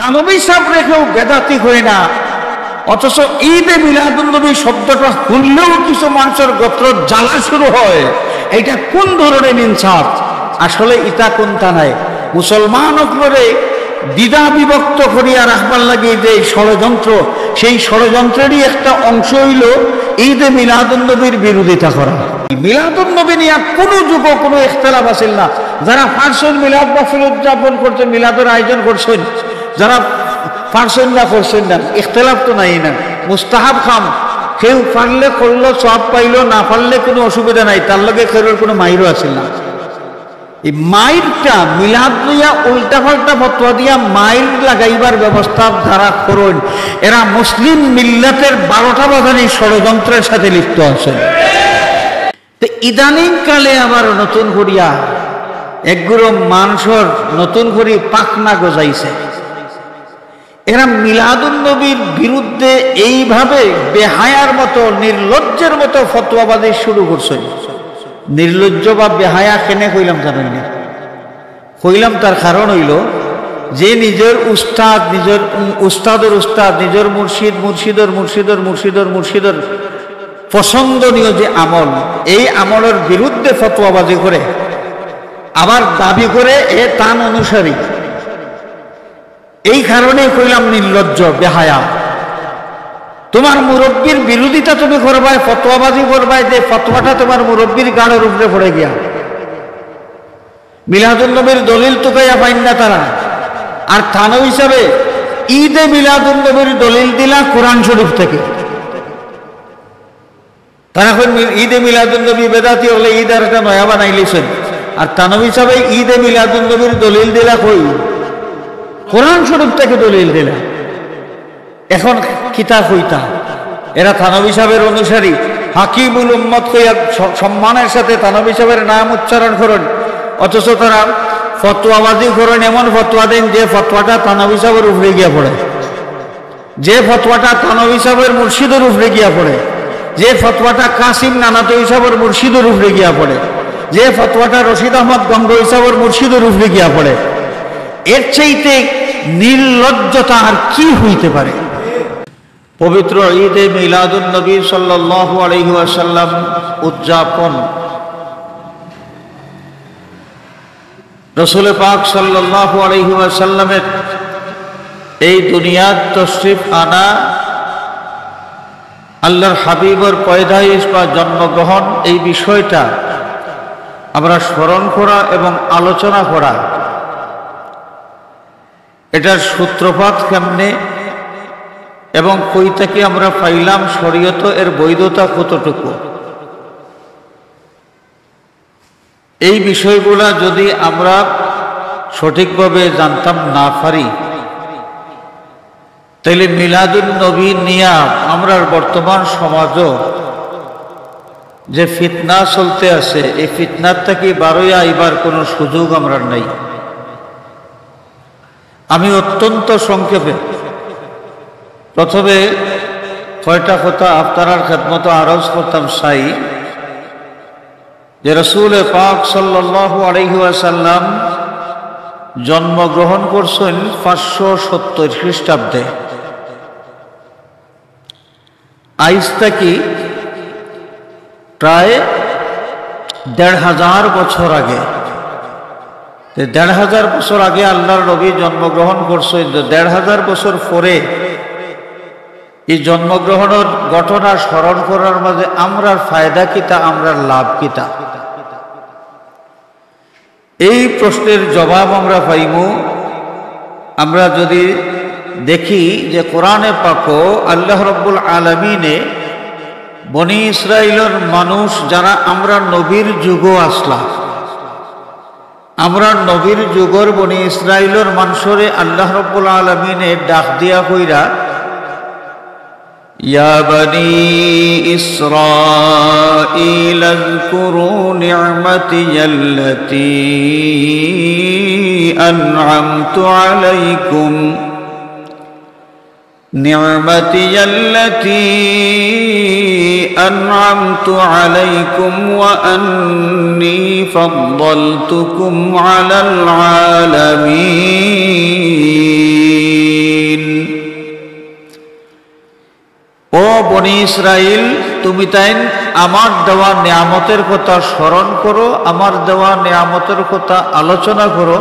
থানবী সাহেব রেখেও বেদাতি হয় না, অথচ ঈদে মিলাদুন্নবী শব্দটা শুনলেও কিছু মানুষের গোত্র জ্বালা শুরু হয়। এইটা কোন ধরনের ইনসাফ? আসলে ইটা কোনটা নাই, মুসলমান করে দ্বিধা বিভক্ত করিয়া রাখবার লাগে যে ষড়যন্ত্র, সেই ষড়যন্ত্রেরই একটা অংশ হইল ঈদে মিলাদুন্নবীর বিরোধিতা করা। মিলাদুন্নবী নিয়ে কোনো যুগ কোনো ইখতিলাফ আসিল না। যারা ফারসের মিলাদ মাহফিল উদযাপন করছেন, মিলাদের আয়োজন করছেন, যারা পারছেন না করছেন না, ইখতিলাফ তো নাই না। মুস্তাহাব খাম, কেউ পারলে করলো সব পাইলো, না পারলে কোনো অসুবিধা নাই, তার লগে কেউ কোনো মাইরও আসিল না। এই মাইরটা মিলাদ লইয়া উল্টা পাল্টা ফতোয়া দিয়া মাইর লাগাইবার ব্যবস্থা যারা করেন, এরা মুসলিম মিল্লাতের 12টা বাজানি ষড়যন্ত্রের সাথে লিপ্ত আছেন। তো ইদানিং কালে আবার নতুন করিয়া একগুলো মানুষের নতুন করে পাখনা গজাইছে। এরা মিলাদুন্নবীর বিরুদ্ধে এইভাবে বেহায়ার মতো নির্লজ্জের মতো ফতোয়াবাদী শুরু করছে। নির্লজ্জ বা বেহায়া কেনে কইলাম জানেন না? কইলাম তার কারণ হইল যে নিজের উস্তাদ, নিজের উস্তাদের উস্তাদ, নিজের মুর্শিদ, মুর্শিদর মুর্শিদর মুর্শিদর মুর্শিদর পছন্দনীয় যে আমল, এই আমলের বিরুদ্ধে ফতোয়াবাজি করে আবার দাবি করে এ তান অনুসারী। এই কারণেই কইলাম নির্লজ্জ বেহায়া। তোমার মুরব্বীর বিরোধিতা তুমি করবাই, ফতোয়াবাজি করবাই, যে ফতোয়াটা তোমার মুরব্বীর গাড়ের উপরে পড়ে গিয়া। মিলাদুন্নবীর দলিল তুকাইয়া পাইন না তারা, আর থানো হিসাবে ঈদে মিলাদুন্নবীর দলিল দিলা কোরআন শরীফ থেকে। তারা ঈদে মিলাদুন্নবী বেদাতি হলে ঈদ আর একটা নয়া বানাইলেছেন, আর থানো হিসাবে ঈদে মিলাদুন্নবীর দলিল দিলা কই? কোরআন শরীফ থেকে দলিল দিলা। এখন কিতাব হইতা এরা থানবী সাহেবের অনুসারী, হাকিমুল উম্মত কইয়া সম্মানের সাথে থানবী সাহেবের নাম উচ্চারণ করেন, অথচ তারা ফতোয়াবাজি করেন, এমন ফতোয়া দেন যে ফতোয়াটা থানবী সাহেবের উপরে গিয়া পড়ে, যে ফতোয়াটা থানবী সাহেবের মুর্শিদের উপরে গিয়া পড়ে, যে ফতোয়াটা কাসিম নানাতই সাহেবের মুর্শিদের উপরে গিয়া পড়ে, যে ফতোয়াটা রশিদ আহমদ গঙ্গোই সাহেবের মুর্শিদের উপরে গিয়া পড়ে। এর চাইতে নির্লজ্জতা আর কি হইতে পারে? পবিত্র ঈদে মিলাদুন্নবী সাল্লাল্লাহু আলাইহি ওয়াসাল্লাম উদযাপন রাসূল পাক সাল্লাল্লাহু আলাইহি ওয়াসাল্লামের এই দুনিয়ার তশরিফ আনা, আল্লাহর হাবিবের পয়দাইশ বা জন্মগ্রহণ, এই বিষয়টা আমরা স্মরণ করা এবং আলোচনা করা, এটার সূত্রপাত কেমনে এবং কই থেকে আমরা পাইলাম, শরীয়ত এর বৈধতা কতটুকু, এই বিষয়গুলা যদি আমরা সঠিকভাবে জানতাম না পারি, তাহলে মিলাদুন্নবী নিয়া আমরা বর্তমান সমাজও যে ফিতনা চলতে আছে, এই ফিতনার থেকে বারোয়া আইবার কোনো সুযোগ আমরা নাই। আমি অত্যন্ত সংক্ষেপে প্রথমে কয়টা কথা আপনার খেদমত আরজ করতাম চাই, যে রাসূল পাক সাল্লাল্লাহু আলাইহি ওয়াসাল্লাম জন্মগ্রহণ করছেন 570 খ্রিস্টাব্দে। আইজ থেকে প্রায় 1500 বছর আগে, 1500 বছর আগে আল্লাহর নবী জন্মগ্রহণ করছেন। 1500 বছর পরে এই জন্মগ্রহণের ঘটনা স্মরণ করার মাঝে আমরার ফায়দা কিতা, আমরার লাভ কিতা, এই প্রশ্নের জবাব আমরা পাইমু আমরা যদি দেখি যে কোরআনে পাকও আল্লাহ রাব্বুল আলামিনে বনি ইসরাইলের মানুষ যারা আমরা নবীর যুগও আসলাম, আমরা নবীর যুগর বনি ইসরাইলের মানুষরে আল্লাহ রাব্বুল আলামিনে ডাক দিয়া কইরা, ইয়া বনি ইসরাঈল আযকুরু নি'মাতিয়াল্লাতী আন'আমতু আলাইকুম أنعمت عليكم وأني فضلتكم على العالمين ও বনি ইসরাইল তুমি তাই আমার দেওয়া নিয়ামতের কথা স্মরণ করো আমার দেওয়া নিয়ামতের কথা আলোচনা করো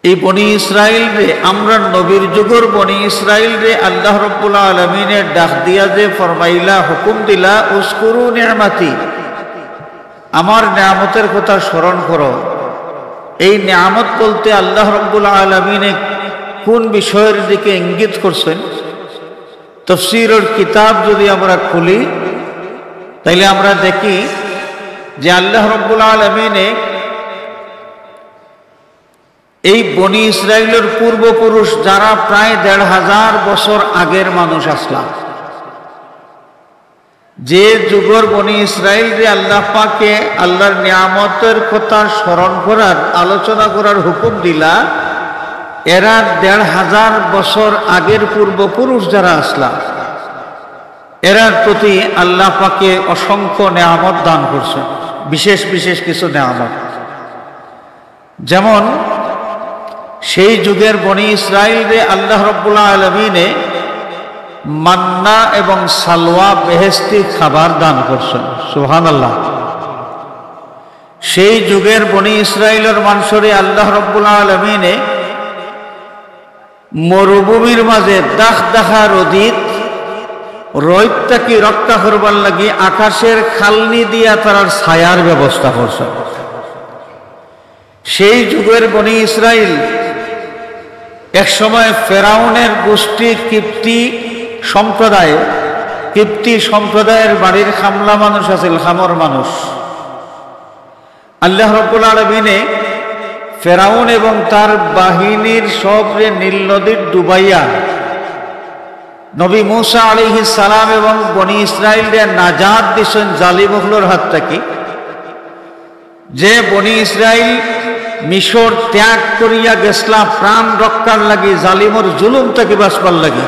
এই বনি ইসরাইল রে আমরা নবীর যুগের বনি ইসরাইল রে আল্লাহ রাব্বুল আলামিনের ডাক দিয়া যে ফরমাইলা হুকুম দিলা উসকুরু নিয়ামতি আমার নিয়ামতের কথা স্মরণ করো এই নিয়ামত বলতে আল্লাহ রাব্বুল আলামিনে কোন বিষয়ের দিকে ইঙ্গিত করছেন তাফসীরের কিতাব যদি আমরা খুলি তাইলে আমরা দেখি যে আল্লাহ রাব্বুল আলামিনে এই বনি ইসরাইলের পূর্বপুরুষ যারা প্রায় ১৫০০ বছর আগের মানুষ আসলাম যে যুগের বনি ইসরাইল রে আল্লাহ পাকে আল্লাহর নিয়ামতের কথা স্মরণ করার আলোচনা করার হুকুম দিলা এরা ১৫০০ বছর আগের পূর্বপুরুষ যারা আসলাম এরার প্রতি আল্লাহ পাকে অসংখ্য নিয়ামত দান করছেন বিশেষ বিশেষ কিছু নিয়ামত যেমন সেই যুগের বনি ইসরাইল রে আল্লাহ রাব্বুল আলামিনে মান্না এবং সালওয়া বেহেশতি খাবার দান করছেন সুবহানাল্লাহ সেই যুগের বনি ইসরাইলের মানুষরে আল্লাহ রাব্বুল আলামিনে মরুভূমির মাঝে দাখ দেখা রোদিত রোদটাকে রক্ষা করবার লাগি আকাশের খালনি দিয়া তার ছায়ার ব্যবস্থা করছেন সেই যুগের বনি ইসরাইল এক সময় ফেরাউনের গোষ্ঠী কিপ্তি সম্প্রদায়ের বাড়ির খামলা মানুষ আছিল খামর মানুষ আল্লাহ রাব্বুল আলামিনে ফেরাউন এবং তার বাহিনীর সবরে নীল নদীর ডুবাইয়া নবী মূসা আলাইহিস সালাম এবং বনি ইসরাইলদের নাজাত দিছেন জালিমগুলোর হাত থেকে যে বনি ইসরাইল মিশর ত্যাগ করিয়া গেছলা প্রাণ রক্ষার লাগি জালিমর জুলুম থেকে বাঁচবার লাগি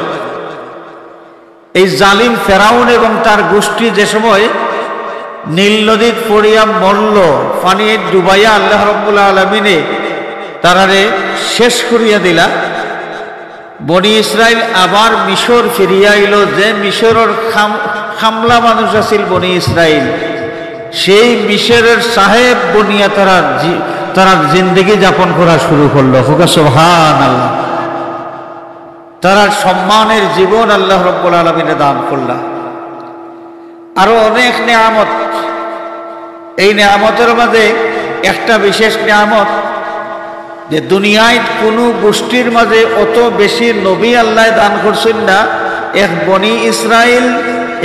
এই জালিম ফেরাউন এবং তার গোষ্ঠী যে সময় নীল নদীত পড়িয়া মরল পানি ডুবাইয়া আল্লাহ রাব্বুল আলামিনে তারারে শেষ করিয়া দিলা বনি ইসরাইল আবার মিশর ফিরিয়া আইল যে মিশরের খামলা মানুষ আছিল বনি ইসরাইল সেই মিশরের সাহেব বনিয়া তারা জিন্দগি যাপন করা শুরু করলো সুবহানাল্লাহ তারা সম্মানের জীবন আল্লাহ রাব্বুল আলামিনে দান করলা আরো অনেক নিয়ামত এই নিয়ামতের মাঝে একটা বিশেষ নিয়ামত যে দুনিয়ায় কোনো গোষ্ঠীর মাঝে অত বেশি নবী আল্লাহ দান করছেন না এক বনি ইসরাইল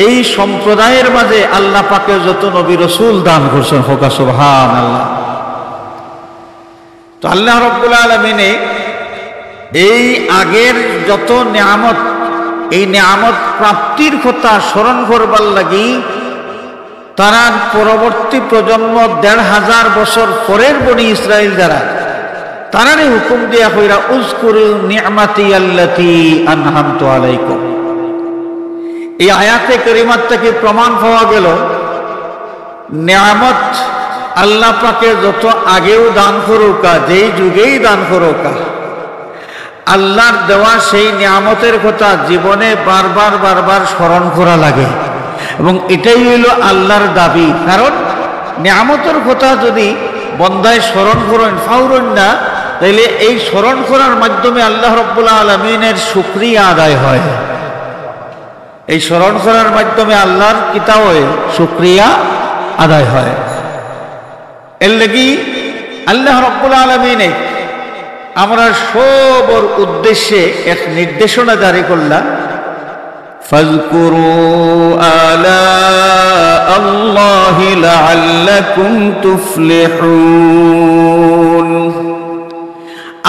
এই সম্প্রদায়ের মাঝে আল্লাহ পাকে যত নবী রাসূল দান করছেন সুবহানাল্লাহ তো আল্লাহ রাব্বুল আলামিনে এই আগের যত নিয়ামত এই নিয়ামত প্রাপ্তির কথা স্মরণ করবার লাগি তারা পরবর্তী প্রজন্ম ১৫০০ বছর পরের বনি ইসরাইল যারা তারারে হুকুম দিয়া কইরা উযকুরু নি'মাতি আল্লাতী আন'আমতু আলাইকুম এই আয়াতে কারিমাত থেকে প্রমাণ পাওয়া গেল নিয়ামত আল্লাহ পাকে যত আগেও দান করুকা যেই যুগেই দান করুকা আল্লাহর দেওয়া সেই নিয়ামতের কথা জীবনে বারবার স্মরণ করা লাগে এবং এটাই হইল আল্লাহর দাবি কারণ নিয়ামতের কথা যদি বন্দায় স্মরণ করেন ফাউরন না তাইলে এই স্মরণ করার মাধ্যমে আল্লাহ রাব্বুল আলামিনের শুকরিয়া আদায় হয় এই স্মরণ করার মাধ্যমে আল্লাহর কিতাবে শুকরিয়া আদায় হয় এর লাগি আল্লাহ রাব্বুল আলামিনে আমরা সবার উদ্দেশ্যে এক নির্দেশনা জারি করলাম ফাযকুরু আলা আল্লাহি লাআল্লাকুম তুফলিহুন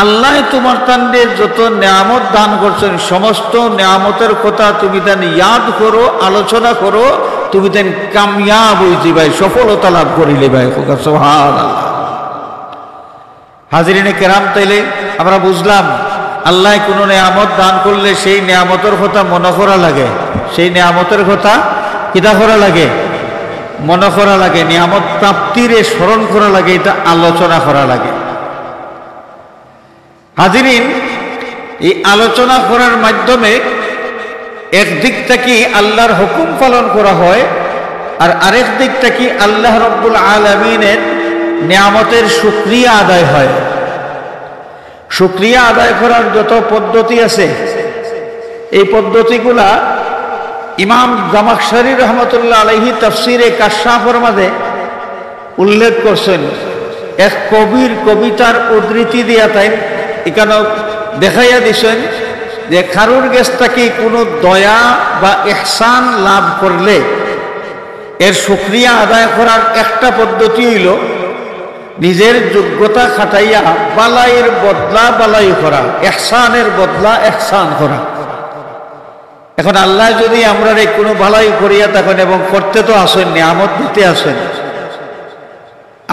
আল্লাহ তোমার তান্ডে যত নিয়ামত দান করছেন সমস্ত নিয়ামতের কথা তুমি দেন ইয়াদ করো আলোচনা করো তুমি দেন কামিয়াব হইছি ভাই সফলতা লাভ করিলে ভাই সুবহানাল্লাহ হাজিরিনে কেরাম তাইলে আমরা বুঝলাম আল্লাহ কোনো নিয়ামত দান করলে সেই নিয়ামতের কথা মনে করা লাগে, সেই নিয়ামতের কথা কিতা করা লাগে, মনে করা লাগে, নিয়ামত প্রাপ্তির স্মরণ করা লাগে, এটা আলোচনা করা লাগে। হাজিরিন, এই আলোচনা করার মাধ্যমে একদিক থেকে আল্লাহর হুকুম পালন করা হয়, আর আরেক দিক থেকে আল্লাহ রব্বুল আলামিনের নিয়ামতের শুকরিয়া আদায় হয়। শুকরিয়া আদায় করার যত পদ্ধতি আছে, এই পদ্ধতিগুলা ইমাম জামাখশারী রহমতুল্লাহ আলাইহি তাফসিরে কাশফের মাঝে উল্লেখ করছেন। এক কবির কবিতার উদ্ধৃতি দিয়া তাই এখানে দেখাইয়া দিছেন যে কারুর কাছ থেকে কোনো দয়া বা ইহসান লাভ করলে এর শুকরিয়া আদায় করার একটা পদ্ধতি হইল নিজের যোগ্যতা খাটাইয়া বালাইয়ের বদলা বালাই করা, ইহসানের বদলা ইহসান করা। এখন আল্লাহ যদি আমরা কোনো বালাই করিয়া থাকেন, এবং করতে তো আসেন, নিয়ামত দিতে আসেন,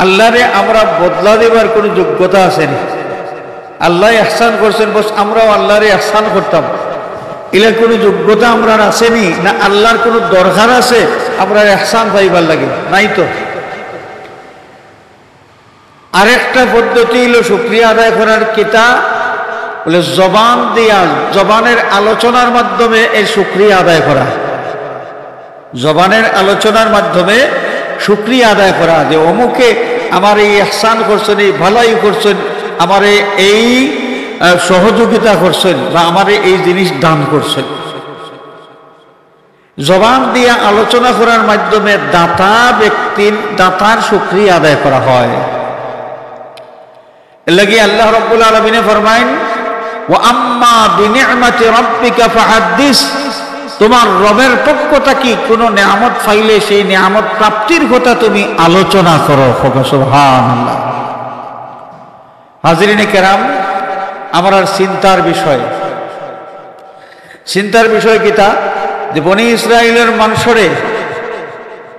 আল্লাহরে আমরা বদলা দেবার কোনো যোগ্যতা আসেনি। আল্লাহ ইহসান করছেন, বস আমরাও আল্লাহরে ইহসান করতাম, এলার কোনো যোগ্যতা আমরা আসেনি না? আল্লাহর কোনো দরকার আছে আমরা ইহসান পাইবার লাগে? নাই তো। আরেকটা পদ্ধতি হলো শুকরিয়া আদায় করার, কিতা বলে জবান দিয়া, জবানের আলোচনার মাধ্যমে এই শুকরিয়া আদায় করা। জবানের আলোচনার মাধ্যমে শুকরিয়া আদায় করা, যে অমুকে আমার এই ইহসান করছেন, এই ভালাই করছেন, আমার এই সহযোগিতা করছেন, বা আমার এই জিনিস দান করছেন। জবান দিয়া আলোচনা করার মাধ্যমে দাতা ব্যক্তির দাতার শুকরিয়া আদায় করা হয়। এর লাগি আল্লাহ রাব্বুল আলামিন ফরমায়েন, ওয়া আম্মা বিনি'মাতি রাব্বিকা ফাহাদ্দিস, তোমার রবের পক্ষ থেকে কোনো নিয়ামত পাইলে সেই নিয়ামত প্রাপ্তির কথা তুমি আলোচনা করো। সুবহানাল্লাহ। হাজিরিনে কেরাম, আমার আর চিন্তার বিষয়, চিন্তার বিষয় কিতা, যে বনি ইসরায়েলের মানুষরে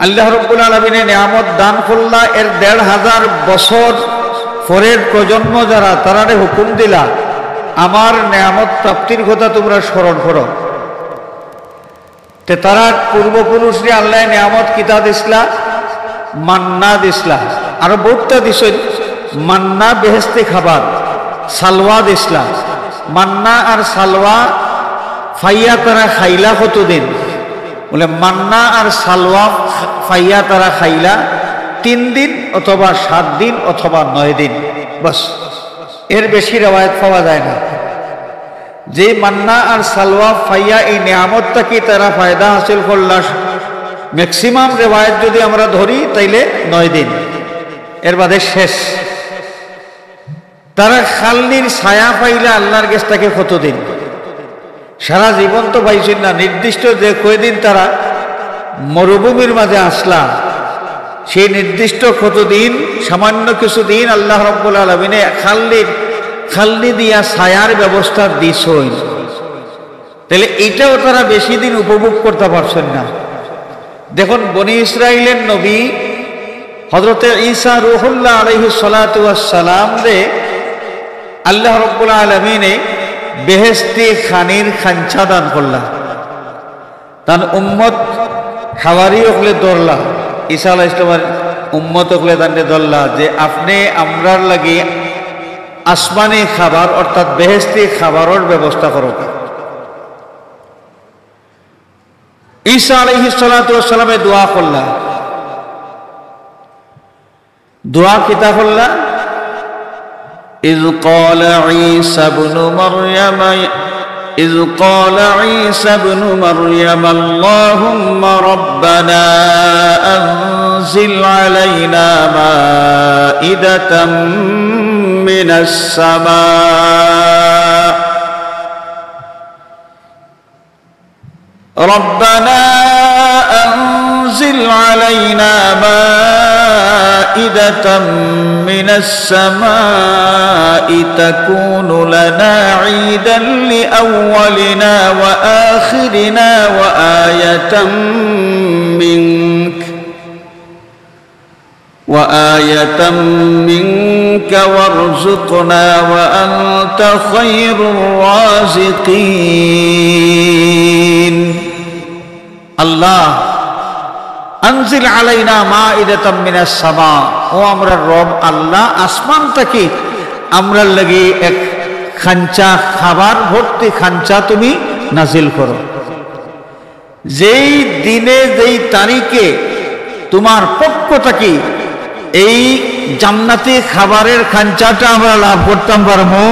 আল্লাহ রাব্বুল আলামিন নিয়ামত দান করলা, এর ১৫০০ বছর পরের প্রজন্ম যারা, তারারে হুকুম দিলা আমার নিয়ামত প্রাপ্তির কথা তোমরা স্মরণ করো। তে তারা পূর্বপুরুষরে আল্লাহ নিয়ামত কিতা দিসলা, মান্না দিসলা, আরো বহুতটা দিছেন। মান্না বেহেস্তি খাবার, সালওয়া দিসলা। মান্না আর সালওয়া ফাইয়া তারা খাইলা কতদিন? বলে মান্না আর সালওয়া ফাইয়া তারা খাইলা 3 দিন অথবা 7 দিন অথবা 9 দিন, বাস, এর বেশি রেওয়ায়ত পাওয়া যায় না। যে মান্না আর সালওয়া ফাইয়া এই নিয়ামতটা কি তারা ফায়দা হাসিল করলা, ম্যাক্সিমাম রেওয়ায়ত যদি আমরা ধরি তাইলে 9 দিন, এর বাদে শেষ। তারা খালনির ছায়া পাইলে আল্লাহর কাছ থেকে কতদিন? সারা জীবন তো পাইছেন না, নির্দিষ্ট যে কয়দিন তারা মরুভূমির মাঝে আসলা, সেই নির্দিষ্ট কতদিন, সামান্য কিছুদিন আল্লাহ রাব্বুল আলামিন খালনি দিয়া ছায়ার ব্যবস্থা দিছেন। তাহলে এটাও তারা বেশি দিন উপভোগ করতে পারছেন না। দেখুন, বনি ইসরাইলের নবী হযরতে ঈসা রূহুল্লাহ আলাইহিস সালাতু ওয়াস সালাম রে আল্লাহ রাব্বুল আলামিন বেহেশতি খানির খাঞ্চা দান করলা। তার উম্মত হাওয়ারি হলে দরলা, ঈসা আলাইহিস সালামের উম্মত হলে তান্ডে দরলা, যে আপনি আমরার লাগি আসমানি খাবার অর্থাৎ বেহেশতি খাবারের ব্যবস্থা করো। ঈসা আলাইহিস সালাতু ওয়াস সালামে দোয়া করলা। দোয়া কিতা করলা? إذ قال عيسى ابن مريم اللهم ربنا أنزل علينا مائدة من السماء ربنا أنزل علينا مائدة من السماء تكون لنا عيدا لأولنا وآخرنا وآية منك وآية منك وارزقنا وأنت خير الرازقين الله আনজিল আলাইনা মাইদাতাম মিনাস সামা ও আমরা রব আল্লাহ আসমান থেকে আমরার লাগি এক খাঞ্চা খাবার ভর্তি খাঞ্চা তুমি নাজিল করো। যেই দিনে যেই তারিখে তোমার পক্ষ থেকে এই জান্নাতি খাবারের খাঞ্চাটা আমরা লাভ করতাম পারবো,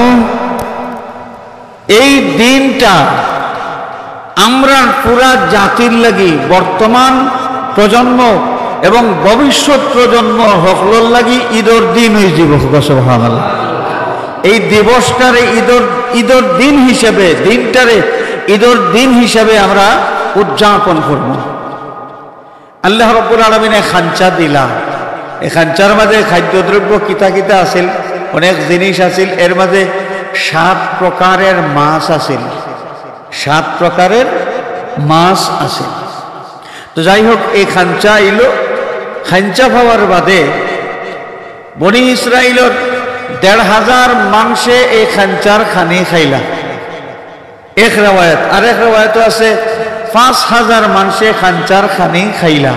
এই দিনটা আমরা পুরা জাতির লাগি বর্তমান প্রজন্ম এবং ভবিষ্যৎ প্রজন্ম হকলর লাগি ঈদর দিন হয়ে যাব। সুবহানাল্লাহ। এই দিবসটারে ঈদর দিন হিসেবে, দিনটারে ঈদর দিন হিসেবে আমরা উদযাপন করব। আল্লাহ রাব্বুল আলামিন খাঞ্চা দিলা, এই খাঞ্চার মাঝে খাদ্যদ্রব্য কিতা কিতা আছিল, অনেক জিনিস আছিল। এর মাঝে 7 প্রকারের মাছ আছিল, 7 প্রকারের মাছ আছে। তো যাই হোক, এই খাঞ্চা এলো, খাঞ্চা পাওয়ার বাদে বনি ইসরাইলের 1,500 মানুষে এই খাঞ্চার খানি খাইলা, এক রেওয়ায়ত। আর এক রেওয়ায়ত আছে 5,000 মানুষে খাঞ্চার খানি খাইলা।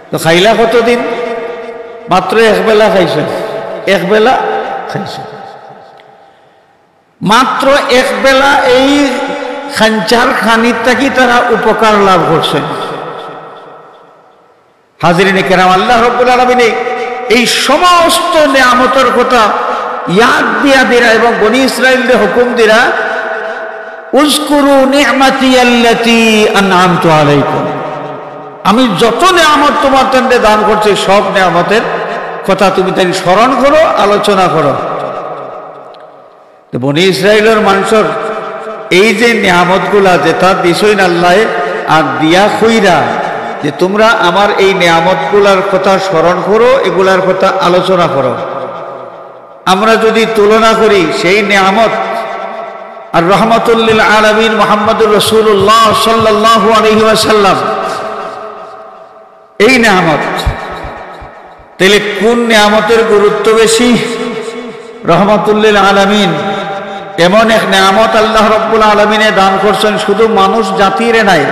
তো খাইলা কতদিন? মাত্র একবেলা খাইছে, একবেলা খাইছে, মাত্র একবেলা। এই খাঞ্চার খানির থাকি তারা উপকার লাভ করছেন। হাজিরিনে কেরাম, আল্লাহ রাব্বুল আলামিন এই সমস্ত নিয়ামতের কথা ইয়াদ দিয়া দিরা এবং বনি ইসরাইলদের হুকুম দিরা, উযকুরু নি'মাতি আল্লাতী আন'আমতু আলাইকুম, আমি যত নিয়ামত তোমার জন্য দান করছি সব নিয়ামতের কথা তুমি তাই স্মরণ করো, আলোচনা করো। তো বনি ইসরাইলের মানুষের এই যে নিয়ামতগুলা যেটা দিছইন আল্লাহ, আর দিয়া কইরা যে তোমরা আমার এই নিয়ামতগুলার কথা স্মরণ করো, এগুলার কথা আলোচনা করো। আমরা যদি তুলনা করি সেই নিয়ামত আর রহমাতুল লিল আলামিন মুহাম্মদুর রাসূলুল্লাহ সাল্লাল্লাহু আলাইহি ওয়াসাল্লাম এই নিয়ামত, তাহলে কোন নিয়ামতের গুরুত্ব বেশি? রহমাতুল লিল আলামিন এমন এক নিয়ামত আল্লাহ রাব্বুল আলামিনে দান করছেন, শুধু মানুষ জাতিরে নাই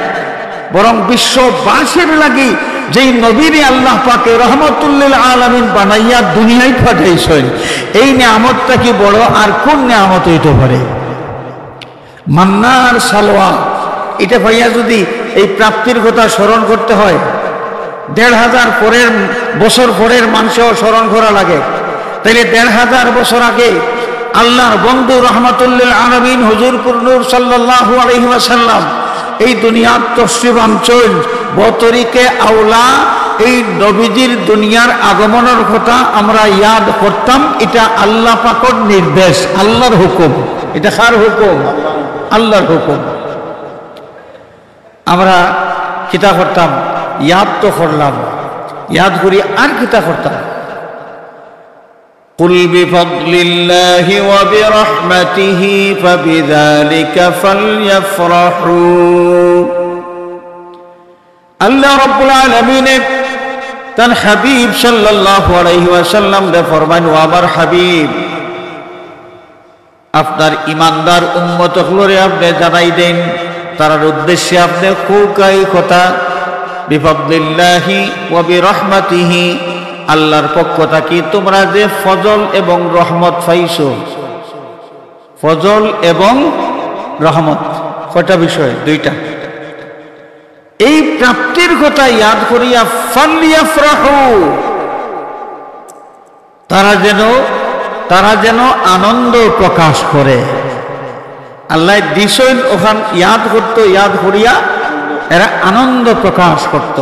বরং বিশ্ববাসীর লাগি যেই নবীরে আল্লাহ পাকে রহমাতুল লিল আলামিন বানাইয়া দুনিয়ায় পাঠাইছেন। এই নিয়ামতটা কি বড় আর কোন নিয়ামত হইতে পারে? মান্নার সালোয়া, এটা ভাইয়া যদি এই প্রাপ্তির কথা স্মরণ করতে হয়, 1,500 পরের বছর পরের মানুষও স্মরণ করা লাগে। তাইলে 1,500 বছর আগে আল্লাহর বন্ধু রহমাতুল লিল আলামিন হুজুর নূর সাল্লাল্লাহু আলাইহি ওয়াসাল্লাম এই দুনিয়ার তশরিফ আনছেন বতরিকে আওলা। এই নবীজির দুনিয়ার আগমনের কথা আমরা ইয়াদ করতাম, এটা আল্লাহ পাকের নির্দেশ, আল্লাহর হুকুম। এটা কার হুকুম? আল্লাহর হুকুম। আমরা কিতা করতাম? ইয়াদ তো করলাম, ইয়াদ করি আর কিতা করতাম? কুল বিফাদলিল্লাহি ওয়া বিরহমাতিহি ফাবিযালিকা ফালইফরাহু। আল্লাহ রাব্বুল আলামিন তার হাবিব সাল্লাল্লাহু আলাইহি ওয়াসাল্লাম রে ফরমান, ও আমার হাবিব, আপনার ইমানদার উম্মত হলরে আপনি জানাই দেন, তার উদ্দেশ্যে আপনি খুকাই কথা, বিফাদলিল্লাহি ওয়া বিরহমাতিহি, আল্লাহর পক্ষ থেকে তোমরা যে ফজল এবং রহমত পাইছো। ফজল এবং রহমত কয়টা বিষয়? 2টা। এই প্রাপ্তির কথা ইয়াদ করিয়া ফালইফরাহু, তারা যেন আনন্দ প্রকাশ করে। আল্লাহ দিছেন ওখান ইয়াদ করতো, ইয়াদ করিয়া এরা আনন্দ প্রকাশ করত।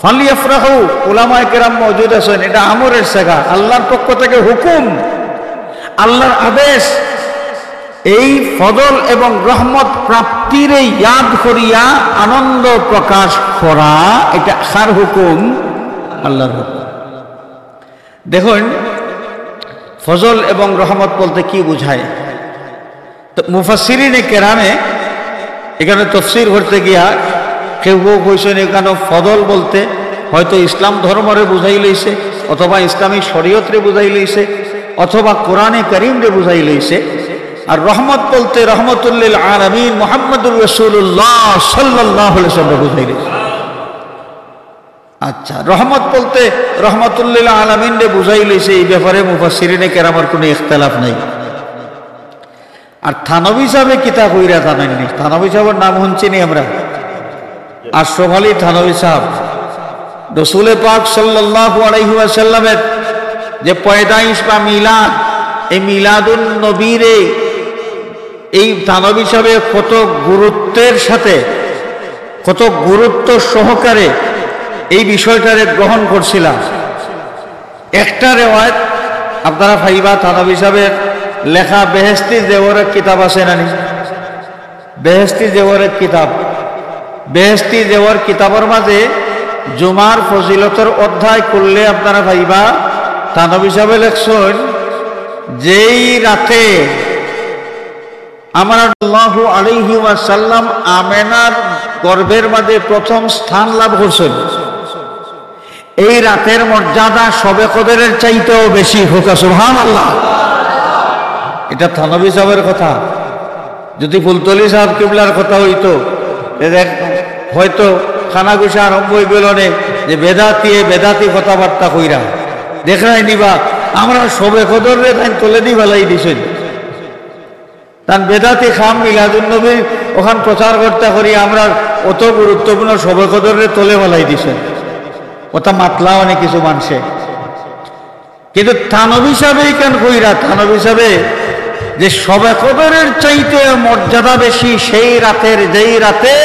ফালইফরাহু, উলামায়ে কেরাম মওজুদ আছেন, এটা আমরের জায়গা, আল্লাহর পক্ষ থেকে হুকুম, আল্লাহর আদেশ। এই ফজল এবং রহমত প্রাপ্তির ইয়াদ করিয়া আনন্দ প্রকাশ করা, এটা কার হুকুম? আল্লাহর হুকুম। দেখুন, ফজল এবং রহমত বলতে কি বুঝায়? তো মুফাসসিরিনে কেরামে এখানে তাফসীর করতে গিয়া কেউ কেউ কইছেন এখানে ফজল বলতে হয়তো ইসলাম ধর্মরে বুঝাই লইছে, অথবা ইসলামী শরীয়তরে বুঝাই লইছে, অথবা কোরআনে কারীমরে বুঝাই লইছে। আর রহমত বলতে রহমতুল্লিল আলামিন মুহাম্মদুর রাসূলুল্লাহ সাল্লাল্লাহু আলাইহি ওয়াসাল্লাম বুঝাই লইছে। আচ্ছা, রহমত বলতে রহমতুল্লিল আলামিনরে বুঝাই লইছে, এই ব্যাপারে মুফাসসিরিনে কেরামের কোনো ইখতিলাফ নাই। আর থানবী সাহেব কিতাব হইরা জানেননি, থানবী সাহেবের নাম শুনছিনি আমরা, আশরাফ আলী থানবী সাহেব। রাসূল পাক সাল্লাল্লাহু আলাইহি ওয়াসাল্লামের যে পয়দাইশ বা মিলাদ, এই মিলাদুন নবীরে এই থানবী সাহেব কত গুরুত্বের সাথে, কত গুরুত্ব সহকারে এই বিষয়টারে গ্রহণ করছিলাম। একটা রেওয়ায়ত আপনারা ভাইবা, থানবী সাহেবের লেখা বেহেশতি জেওয়ারের কিতাব আছে নানি? বেহেশতি জেওয়ারের কিতাব, বেহেশতি জেওয়ার কিতাবের মাঝে জুমার ফজিলতের অধ্যায় করলে আপনারা ভাইবা থানবী সাহেব লেখছেন, যেই রাতে আমরা সাল্লাল্লাহু আলাইহি ওয়াসাল্লাম আমেনার গর্ভের মাঝে প্রথম স্থান লাভ করছেন, এই রাতের মর্যাদা শবে কদরের চাইতেও বেশি। হোক সুবহানাল্লাহ। এটা থানবী সাহেবের কথা। যদি ফুলতলি সাহেব কিবলার কথা হইতো হয়তো খানাগুসা আরম্ভ হয়ে গেল যে বেদাতি কথাবার্তা কইরা দেখাই নিবা আমরা শবে কদর রে তাই তোলে দি বেলাই দিছেন। তার বেদাতি খাম মিলাদুন নবী ওখান প্রচার করতে করি আমরা অত গুরুত্বপূর্ণ শবে কদর রে তোলে বেলাই দিছেন, ওটা মাতলা অনেক কিছু মানছে। কিন্তু থানবী সাহেব কেন কইরা, থানবী সাহেব যে শবে কদরের চাইতে মর্যাদা বেশি সেই রাতের, যেই রাতে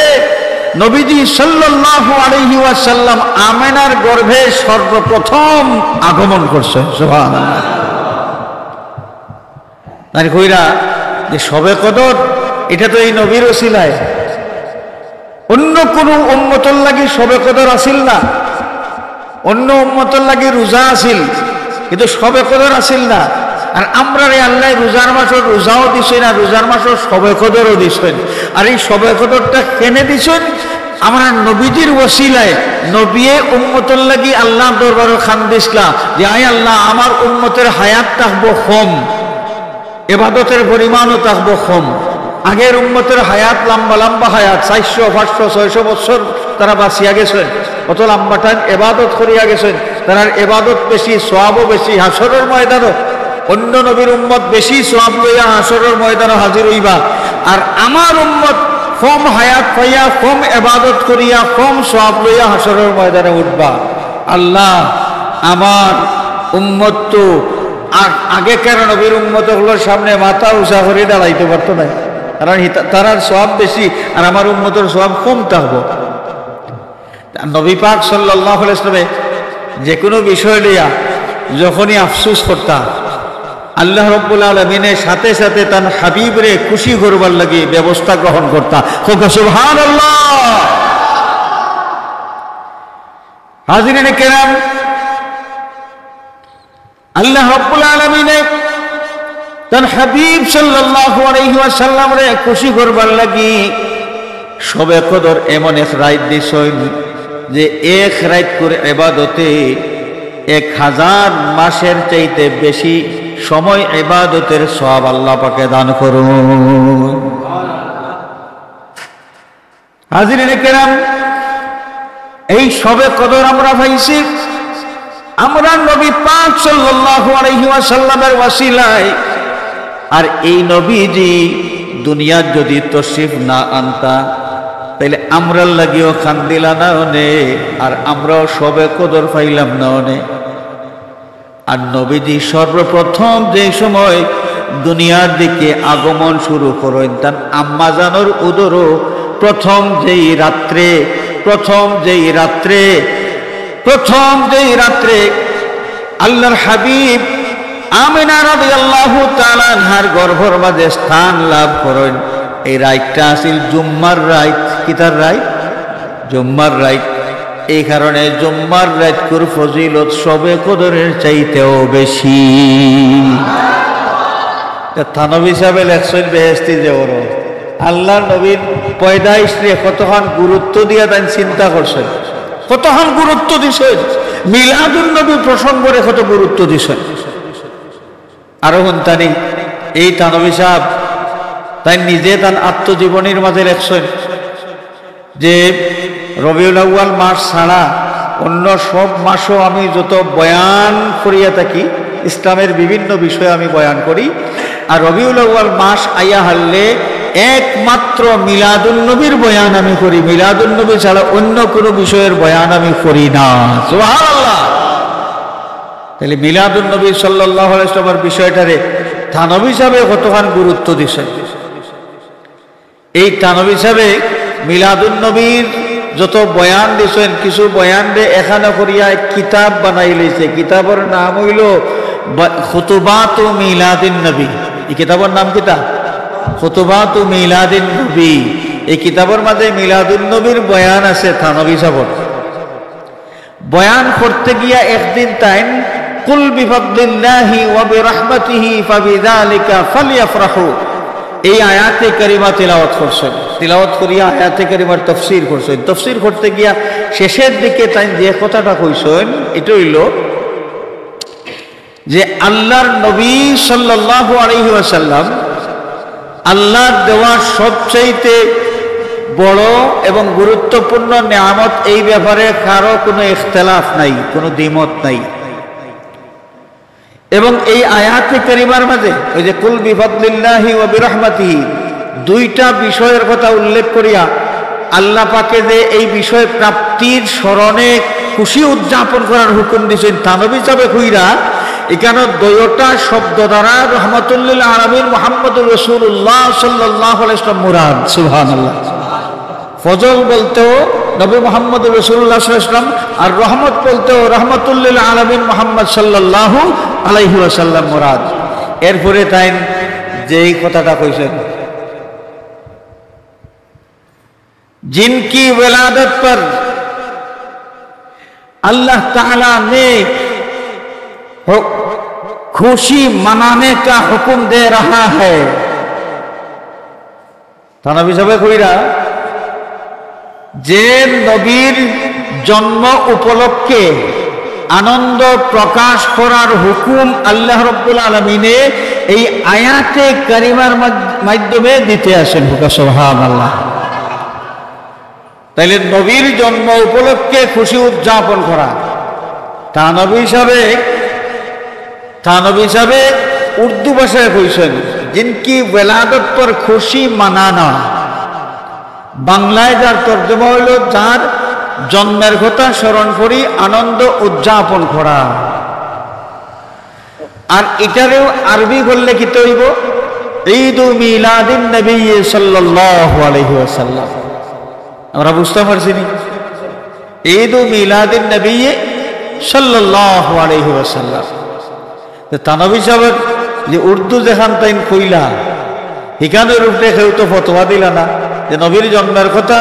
নবীজি সাল্লাল্লাহু আলাইহি ওয়াসাল্লাম আমেনার গর্ভে সর্বপ্রথম আগমন করছে। সুবহানাল্লাহ। তাই কইরা যে শবে কদর এটা তো এই নবীর ওসিলায়, অন্য কোন উম্মতের লাগি শবে কদর আসিল না, অন্য উম্মতের লাগি রোজা আসিল, কিন্তু শবে কদর আসিল না। আর আমরা রে আল্লাহ রোজার মাসের রোজাও দিছেন, আর রোজার মাসের শবে কদরও দিছেন। আর এই শবে কদরটা কেনে দিছেন? আমরা নবীজির ওসিলায়, নবীয়ে উম্মতের লাগি আল্লাহ দরবারে খান দিসলা যে আয় আল্লাহ আমার উম্মতের হায়াত থাকবো কম, ইবাদতের পরিমাণও থাকবো কম। আগের উম্মতের হায়াত লম্বা লম্বা হায়াত, 400, 500, 600 বছর তারা বাঁচিয়া গেছেন, অত লম্বা টাইম এবাদত করিয়া গেছেন। তারা এবাদত বেশি, সওয়াবও বেশি। হাসরের ময়দানও অন্য নবীর উম্মত বেশি সওয়াব লইয়া হাসরের ময়দানে হাজির হইবা, আর আমার উম্মত কম হায়াত পাইয়া, কম এবাদত করিয়া, কম সওয়াব লইয়া হাসরের ময়দানে উঠবা। আল্লাহ আমার উম্মত তো আগেকার নবীর উম্মতগুলোর সামনে মাথা উঁচা করে দাঁড়াইতে পারতো না, কারণ তারার সওয়াব বেশি আর আমার উম্মতের সওয়াব কম থাকবো। নবী পাক সাল্লাল্লাহু আলাইহি ওয়াসাল্লাম যে কোনো বিষয় লইয়া যখনই আফসোস করতা, আল্লাহ রাব্বুল আলামিনের সাথে সাথে তার হাবিবরে খুশি করবার লাগি ব্যবস্থা গ্রহণ করতা। সুবহানাল্লাহ। হাজিরিনে কেরাম, আল্লাহ রাব্বুল আলামিনে তার হাবিব সাল্লাল্লাহু আলাইহি ওয়াসাল্লামরে খুশি করবার লাগি শবে কদর এমন এক রাত দিছেন যে এক রাত করে ইবাদতে 1000 মাসের চাইতে বেশি সময় ইবাদতের সওয়াব আল্লাহ পাকে দান করুন। হাজিরিনে কেরাম, এই শবে কদর আমরা পাইছি আমরা নবী পাক সাল্লাল্লাহু আলাইহি ওয়াসাল্লামের ওয়াসিলায়। আর এই নবীজি দুনিয়ার যদি তশরিফ না আনতা তাহলে আমরা লাগিও খান দিলা না ওনে, আর আমরাও শবে কদর পাইলাম না ওনে। আর নবীজি সর্বপ্রথম যে সময় দুনিয়ার দিকে আগমন শুরু করেন, তার আম্মা জানোর উদরও প্রথম যেই রাত্রে আল্লাহর হাবিব আমিনা রাদিয়াল্লাহু তাআলা আনহার গর্ভের মাঝে স্থান লাভ করেন, এই রাতটা আছিল জুম্মার রাত। কিতার রাত? জুম্মার রাত। এই কারণে জুম্মার রাত কুর ফজিলত শবে কদরের চাইতেও বেশি। থানবী সাহেব লেখছেন বেহেশতি জেওর, আল্লাহর নবীর পয়দাইশ রে কতক্ষণ গুরুত্ব দিয়া তাই চিন্তা করছেন। কতক্ষণ গুরুত্ব দিছেন, মিলাদুন নবী প্রসঙ্গে কত গুরুত্ব দিছেন। আরো হন্তানি এই থানভী সাহেব তাই নিজে তার আত্মজীবনীর মাঝে লেখছেন যে রবিউল আউয়াল মাস ছাড়া অন্য সব মাসও আমি যত বয়ান করিয়া থাকি, ইসলামের বিভিন্ন বিষয়ে আমি বয়ান করি, আর রবিউল আউয়াল মাস আইয়া হারলে একমাত্র মিলাদুন নবীর বয়ান আমি করি, মিলাদুন নবী ছাড়া অন্য কোনো বিষয়ের বয়ান আমি করি না। সুবহানাল্লাহ। তাহলে মিলাদুন নবী সাল্লাল্লাহু আলাইহি ওয়াসাল্লামের বিষয়টারে থানভী সাহেব কতখান গুরুত্ব দিছেন। এই থানভী সাহেব মিলাদুন নবীর যত বয়ান দিছেন, কিছু বয়ান দে এখানে করিয়া কিতাব বানাই লইছে। কিতাবের নাম হইল খুতুবাতু মিলাদিন নবী। এই কিতাবের নাম কিতা? খুতুবাতু মিলাদিন নবী। এই কিতাবের মাঝে মিলাদুন নবীর বয়ান আছে। থানভী সাহেব বয়ান করতে গিয়া একদিন তাইন কুল বিফাদলিল্লাহি ওয়া বিরহমাতিহি ফাবিযালিকা ফালইফরাহু এই আয়াতে কারিমা তিলাওয়াত করছেন। তিলাওয়াত করিয়া আয়াতে কারিমার তাফসীর করছেন। তাফসীর করতে গিয়া শেষের দিকে তাই যে কথাটা কইছেন এটা হইল যে আল্লাহর নবী সাল্লাল্লাহু আলাইহি ওয়াসাল্লাম আল্লাহর দেওয়া সবচাইতে বড় এবং গুরুত্বপূর্ণ নিয়ামত, এই ব্যাপারে কারো কোনো ইখতিলাফ নাই, কোনো দ্বিমত নাই। এবং এই আয়াতে কারিমার মাঝে ওই যে কুল বিফাদলিল্লাহি ওয়া বিরহমাতিহি দুইটা বিষয়ের কথা উল্লেখ করিয়া আল্লাহ পাকে যে এই বিষয় প্রাপ্তির স্মরণে খুশি উদযাপন করার হুকুম দিয়েছেন, থানভী সাহেব কইরা এখানে দুইটা শব্দ দ্বারা রহমাতুল আলামিন মুহাম্মদুর রাসূলুল্লাহ সাল্লাল্লাহু আলাইহি ওয়াসাল্লাম মুরাদ। সুবহানাল্লাহ। ফজল বলতেও নবী মুহাম্মদ রাসূলুল্লাহ সাল্লাল্লাহু আলাইহি ওয়াসাল্লাম, আর রহমত বলতেও রহমাতুল আলামিন মুহাম্মদ সাল্লাল্লাহু আলাইহি ওয়াসাল্লাম মুরাদ। এরপরে তাই যেই কথাটা কইছেন, जिनकी विलादत पर अल्लाह ताला ने खुशी मनाने का हुक्म दे रहा है। থানভী সাহেব কইরা যে নবীর জন্ম উপলক্ষে আনন্দ প্রকাশ করার হুকুম আল্লাহ রাব্বুল আলামিনে এই আয়াতে কারিমার মাধ্যমে দিতে আসেন। সুবহানাল্লাহ। তাইলে নবীর জন্ম উপলক্ষে খুশি উদযাপন করা। থানভী সাহেব উর্দু ভাষায় কইছেন জিনকি বেলাদত পর খুশি মানানা। বাংলায় যার তর্জমা হইল যার জন্মের কথা স্মরণ করি আনন্দ উদযাপন করা। আর এটারেও আরবি করলে কি হইব? ঈদ মিলাদিন নবী সাল্লাল্লাহু আলাইহি ওয়াসাল্লাম। আমরা বুঝতে পারছি নি? ঈদ মিলাদিন নবী সাল্লাল্লাহু আলাইহি ওয়াসাল্লাম। থানভী সাহেব যে উর্দু যেখান তাইন কইলা এখানের উপরে কেউ তো ফতোয়া দিলা না যে নবীর জন্মের কথা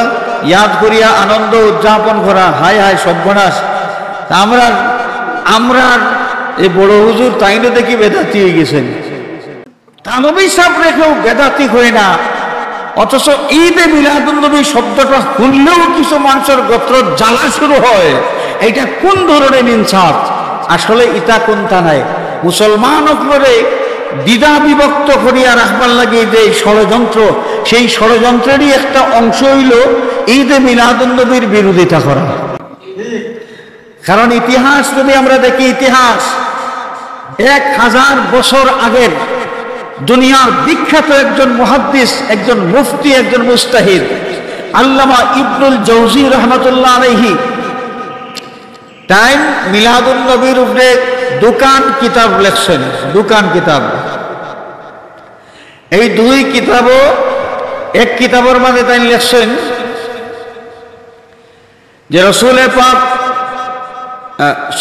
ইয়াদ করিয়া আনন্দ উদযাপন করা। হায় হায় সর্বনাশ। আমরা এই বড় হুজুর তাইনও দেখি বেদাতি হয়ে গেছেন। থানভী সাহেব রেখেও বেদাতি হয় না, অথচ ঈদে মিলাদুন নবী শব্দটা শুনলেও কিছু মানুষের গোত্র জ্বালা শুরু হয়। এইটা কোন ধরনের ইনসাফ? আসলে ইটা কোনটা নাই। মুসলমান করে দ্বিধা বিভক্ত করিয়া রাখবার লাগে যে ষড়যন্ত্র, সেই ষড়যন্ত্রেরই একটা অংশ হইল ঈদে মিলাদুন নবীর বিরোধিতা করা। কারণ ইতিহাস যদি আমরা দেখি, ইতিহাস 1000 বছর আগের দুনিয়ার বিখ্যাত একজন মুহাদ্দিস, একজন মুফতি, একজন মুস্তাহিদ আল্লামা ইবনুল জাওজি রাহমাতুল্লাহ আলাইহি টাইম মিলাদুন নবীর উপরে দোকান কিতাব লেখছেন। দোকান কিতাব, এই দুই কিতাবও এক কিতাবের মাঝে তাই লেখছেন যে রাসূল পাক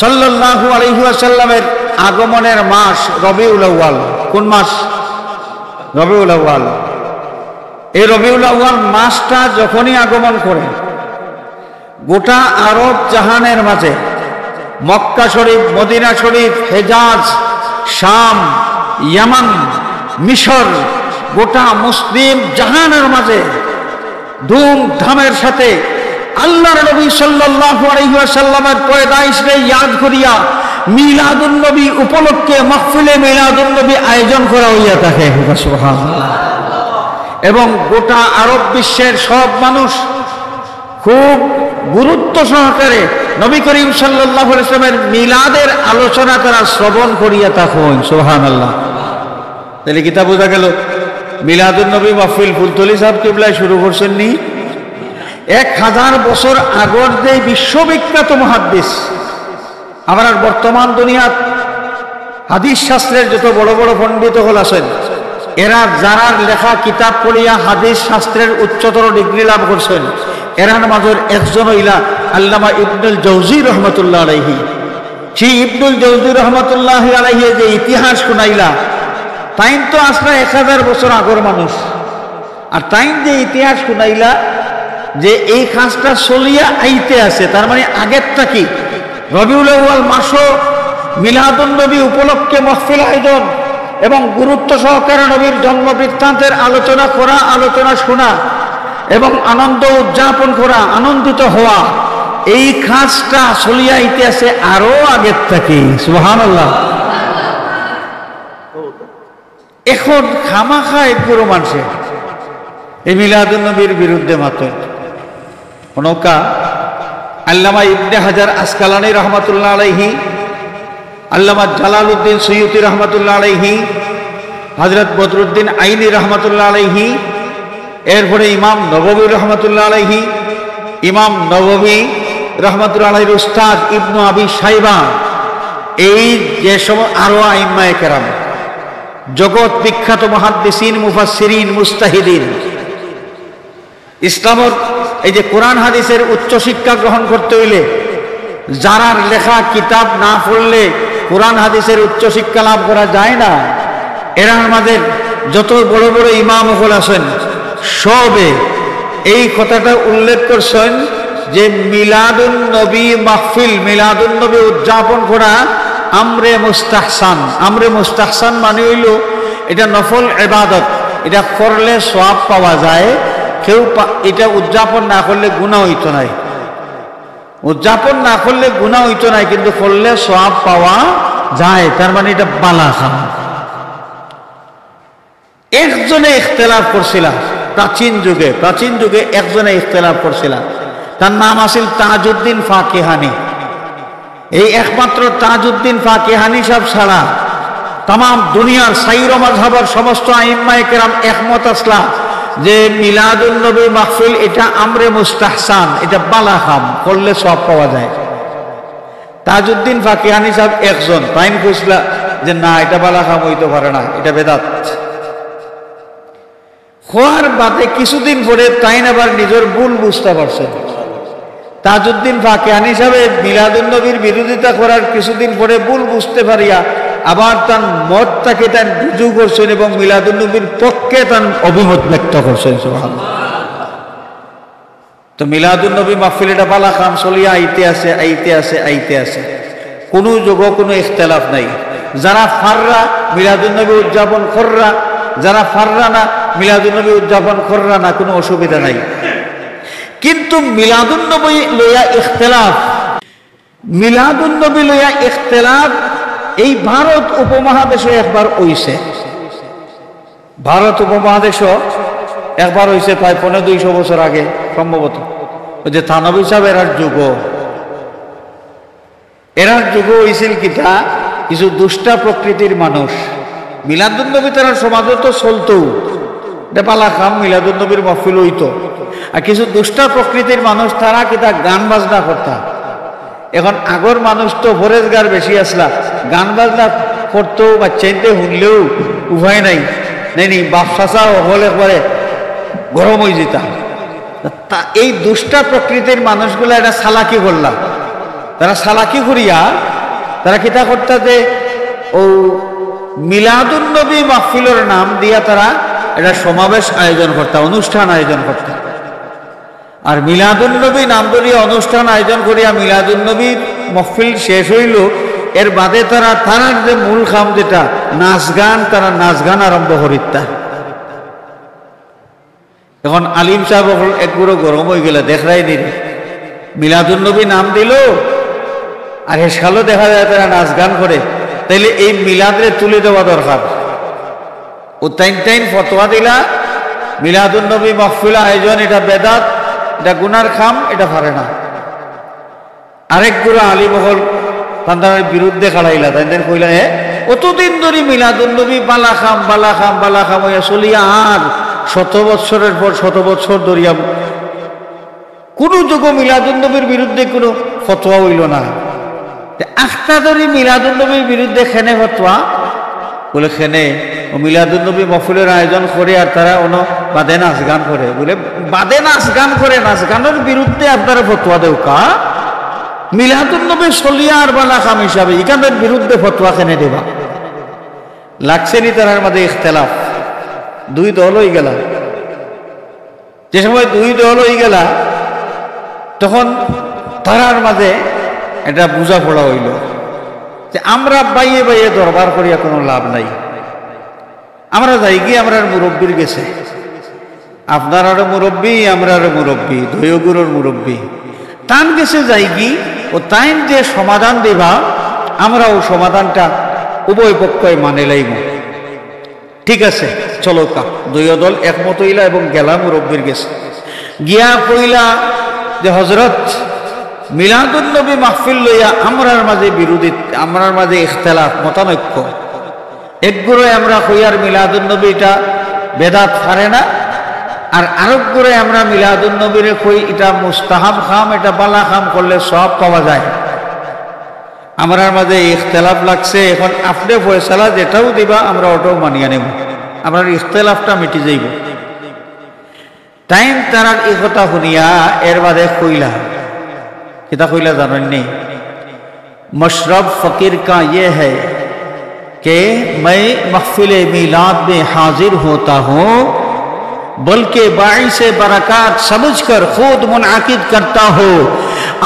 সাল্লাল্লাহু আলাইহি ওয়াসাল্লামের আগমনের মাস রবিউল আউয়াল। কোন মাস? রবিউল আউয়াল। এই রবিউল আউয়াল মাসটা যখনই আগমন করে গোটা আরব জাহানের মাঝে মক্কা শরীফ, মদিনা শরীফ, হেজাজ, শাম, ইয়ামান, মিশর, গোটা মুসলিম জাহানের মাঝে ধুমধামের সাথে আল্লাহর নবী সাল্লাল্লাহু আলাইহি ওয়াসাল্লামের পয়দাইশকে ইয়াদ করিয়া মিলাদুন নবী উপলক্ষে মাহফিলে মিলাদুন নবী আয়োজন করা হইয়া থাকে। সুবহানাল্লাহ। এবং গোটা আরব বিশ্বের সব মানুষ খুব গুরুত্ব সহকারে নবী করিম সাল্লাল্লাহু আলাইহি ওয়াসাল্লামের মিলাদের আলোচনা তারা শ্রবণ করিয়া থাকেন। সুবহানাল্লাহ। তাহলে কিতা বোঝা গেল, মিলাদুন নবী মাহফিল ফুলতলি সাহেব কিবলায় শুরু করছেন নি 1000 বছর আগর যে বিশ্ববিখ্যাত মুহাদ্দিস। আমার বর্তমান দুনিয়াত হাদিস শাস্ত্রের যত বড় বড় পণ্ডিত হল আছেন, এরা যারা লেখা কিতাব পড়িয়া হাদিস শাস্ত্রের উচ্চতর ডিগ্রি লাভ করছেন, এরার মাঝের একজন হইলা আল্লামা ইবনুল জৌজি রহমতুল্লাহ আলাইহি। সেই ইবনুল জৌজি রহমতুল্লাহ আলাইহি যে ইতিহাস শুনাইলা, তাইন তো আসলে 1000 বছর আগর মানুষ, আর তাইন যে ইতিহাস শুনাইলা যে এই কাজটা চলিয়া আইতে আছে, তার মানে আগেরটা কি রবিউল আউয়াল মাসও মিলাদুন নবী উপলক্ষে মাহফিল আয়োজন এবং গুরুত্ব সহকারে নবীর জন্ম বৃত্তান্তের আলোচনা করা, আলোচনা শোনা এবং আনন্দ উদযাপন করা, আনন্দিত হওয়া, এই কাজটা চলিয়া আইতে আছে আরো আগের থেকে। সুবহানাল্লাহ। এখন খামাখা একগুলো মানুষে এই মিলাদুন নবীর বিরুদ্ধে মাত্র নৌকা আল্লামা ইবনে হাজার আসকালানী রহমাতুল্লাহ আলাইহি, আল্লামা জালালউদ্দিন সুয়ুতি রহমাতুল্লাহ আলাইহি, হযরত বদরুদ্দিন আইনি রহমাতুল্লাহ আলাইহি, এরপরে ইমাম নববী রহমাতুল্লাহ আলাইহি, ইমাম নববী রহমাতুল্লাহ আলাইহির উস্তাদ ইবনু আবি শাইবা, এই যে সময় আরো আইম্মায়ে কেরাম, জগৎ বিখ্যাত মুহাদ্দিসিন, মুফাসসিরিন, মুস্তাহিদিন, ইসলামের এই যে কোরআন হাদিসের উচ্চ শিক্ষা গ্রহণ করতে হইলে যারার লেখা কিতাব না পড়লে কোরআন হাদিসের উচ্চ শিক্ষা লাভ করা যায় না। এরা আমাদের যত বড় বড় ইমাম হল আছেন, সবে এই কথাটা উল্লেখ করছেন যে মিলাদুন নবী মাহফিল, মিলাদুন নবী উদযাপন করা আমরে মুস্তাহসান। আমরে মুস্তাহসান মানে হইল এটা নফল ইবাদত, এটা করলে সওয়াব পাওয়া যায়। কেউ এটা উদযাপন না করলে গুনাহ হইতো নাই, উদযাপন না করলে গুনাহ হইতো নাই, কিন্তু করলে সওয়াব পাওয়া যায়, তার মানে এটা বালা খাম। একজনে ইখতিলাফ করছিল প্রাচীন যুগে একজনে ইখতিলাফ করছিল, তার নাম আছিল তাজউদ্দিন ফাকিহানি। এই একমাত্র তাজউদ্দিন ফাকিহানি সাহেব ছাড়া তাম দুনিয়ার সাইর মাযহাবের সমস্ত আইম্মায়ে কেরাম একমত আসলা যে মিলাদুন নবী মাহফিল এটা আমরে মুস্তাহসান, এটা বালা খাম, করলে সওয়াব পাওয়া যায়। তাজউদ্দিন ফাকিহানি সাহেব একজন, তাইন কইছিলা যে না এটা বালা খাম হইতে পারে না, এটা বেদাত। হওয়ার বাদে কিছুদিন পরে তাইন আবার নিজের ভুল বুঝতে পারছেন। তাজউদ্দিন ফাকিহানি সাহেব মিলাদুন নবীর বিরোধিতা করার কিছুদিন পরে ভুল বুঝতে পারিয়া আবার তার মতটাকে তার রুজু করছেন এবং মিলাদুন নবীর পক্ষে তার অভিমত ব্যক্ত করছেন। সুবহানাল্লাহ। তো মিলাদুন নবী মাহফিল এটা বালা কাম চলিয়া আইতে আছে, কোনো যোগ কোনো ইখতিলাফ নাই। যারা ফাররা মিলাদুন নবী উদযাপন কররা, যারা ফাররা না মিলাদুন নবী উদযাপন কররা না, কোনো অসুবিধা নাই। কিন্তু মিলাদুন নবী লইয়া ইখতিলাফ, মিলাদুন নবী লইয়া ইখতিলাফ এই ভারত উপমহাদেশে একবার হইছে। ভারত উপমহাদেশ একবার হইছে প্রায় 250 বছর আগে সম্ভবত। ওই যে থানবী সাহেব এরার যুগ হয়েছিল কিটা, কিছু দুষ্টা প্রকৃতির মানুষ মিলাদুন নবী তারা সমাজে তো চলতো, পালা খাম মিলাদুন নবীর মাহফিল হইতো, আর কিছু দুষ্টা প্রকৃতির মানুষ তারা কিতা গান বাজনা করতা। এখন আগর মানুষ তো ফরেজগার বেশি আসলা, গান বাজনা করতেও বা চেনতে শুনলেও উভয় নাই নেই বাপ চাচা হল একবারে গরম হয়ে যেতাম। এই দুষ্টা প্রকৃতির মানুষগুলো এটা চালাকি করলাম, তারা চালাকি করিয়া তারা কিতা করতা যে ও মিলাদুন নবী মাহফিলের নাম দিয়া তারা এটা সমাবেশ আয়োজন করতা, অনুষ্ঠান আয়োজন করতা। আর মিলাদুন নবী নাম ধরিয়া অনুষ্ঠান আয়োজন করিয়া মিলাদুন নবীর মাহফিল শেষ হইল, এর বাদে তারার যে মূল কাম যেটা নাচ গান, তারা নাচ গান আরম্ভ করিতা। এখন আলিম সাহেব একগুলো গরম হয়ে গেলে দেখরাই নি মিলাদুন্নবী নাম দিল আর হেসকালও দেখা যায় তারা নাচ গান করে, তাইলে এই মিলাদরে তুলে দেওয়া দরকার। ও টাইম টাইম ফতোয়া দিলা মিলাদুন্নবী মাহফিল আয়োজন এটা বেদাত, এটা গুনার খাম, এটা পারে না। আরেক গুরু আলিমহল তাদের বিরুদ্ধে খাড়াইলা, তাদের কইলা অতদিন ধরে মিলাদুন্নবী বালা খাম বালা খাম বালা খাম হইয়া চলিয়া আর 100 বৎসরের পর 100 বৎসর ধরিয়া কোনো যুগ মিলাদুন্নবীর বিরুদ্ধে কোনো ফতোয়া হইল না। আখটা ধরি মিলাদুন্নবীর বিরুদ্ধে খেনে ফতোয়া বলে খেনে ও মিলাদুন্নবী মাহফিলের আয়োজন করে আর তারা অন্য বাদে নাচ গান করে, বলে বাদে নাচ গান করে, নাচ গানের বিরুদ্ধে আপনারা ফতোয়া দেও কা? মিলাদুন্নবী চলিয়া আর বালা খাম হিসাবে এখানের বিরুদ্ধে ফতোয়া খেনে দেবা? লাগছে নি তার মাঝে ইখতলাফ, দুই দল হয়ে গেল। যে সময় দুই দল হয়ে গেল তখন তারার মাঝে এটা বুঝাপড়া হইল যে আমরা বাইয়ে বাইয়ে দরবার করিয়া কোনো লাভ নাই, আমরা যাই গিয়ে আমরা মুরব্বীর গেছে, আপনার আরো মুরব্বী আমরা আরো মুরব্বী, দৈগুরোর মুরব্বী তান গেছে যাই গি ও তাইন যে সমাধান দেবা আমরা ও সমাধানটা উভয় পক্ষই মানে লাইব। ঠিক আছে চলো কা দুই দল একমত হইলা এবং গেলা মুরব্বীর গেছে, গিয়া কইলা যে হযরত মিলাদুন্নবী মাহফিল লইয়া আমরার মাঝে বিরোধী, আমরার মাঝে ইখতিলাফ মতানৈক্য। একগুড়ে আমরা কইয়ার মিলাদুন্নবীটা বেদাত পারে না, আর আরেক গুড়ে আমরা মিলাদুন্নবীরে কই এটা মুস্তাহাব খাম, এটা বালা খাম করলে সব পাওয়া যায়। আমরার মাঝে ইখতিলাফ লাগছে, এখন আপনি ফয়সালা যেটাও দিবা আমরা ওটাও মানিয়ে নেব, আমরা ইখতিলাফটা মিটি যাইব। টাইম তারা এই কথা শুনিয়া এর বাদে কইলা, किता कोयला जाननी मशरब फ़कीर का ये है कि मैं महफिल मिलाद में हाजिर होता हूँ, बल्कि बाइस बरक़ात समझकर खुद मुनआकिद करता हो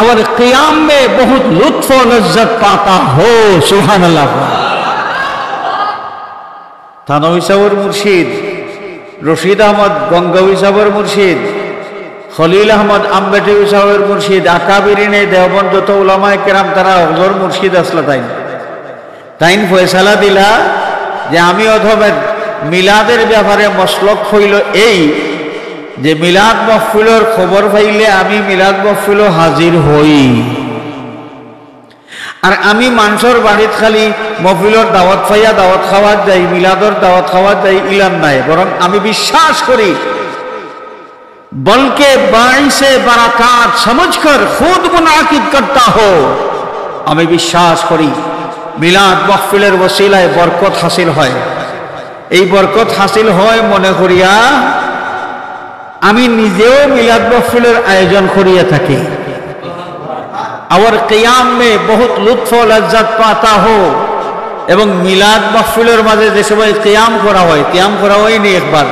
और क़ियाम में बहुत लुत्फ़ और लज्जत पाता हो। सुभान अल्लाह। थानवी साहब मुर्शिद, रशीद अहमद गंगावी साहब मुर्शिद, खलील अहमद आम्बेटी साहब मुर्शिद, आकाबिरिने देवबंद যত উলামায়ে কেরাম তারা হজর মুর্শিদ আসলা তাইন ফয়সালা দিলা যে আমি অথবা মিলাদের ব্যাপারে মসলক হইল এই যে মিলাদ মাহফিলের খবর পাইলে আমি মিলাদ মাহফিল হাজির হই, আর আমি মানুষের বাড়িত খালি মাহফিলের দাওয়াত পাইয়া দাওয়াত খাওয়া যাই, মিলাদর দাওয়াত খাওয়া যাই ইলাম নাই, বরং আমি বিশ্বাস করি बल्कि बाइसे बरक़ात समझकर खुद मुनाकिद करता हो, हमें विश्वास करी मिलाद महफिलेर वसीलाय बरकत हासिल है, এই বরকত হাসিল হয় মনে করিয়া আমি নিজেও মিলাদ মাহফিলের আয়োজন করিয়া থাকি। और क़ियाम में बहुत लुत्फ़ और लज्जत पाता हो, এবং মিলাদ মাহফিলের মাঝে যে সময় কিয়াম করা হয়, কিয়াম করা হয়নি একবার,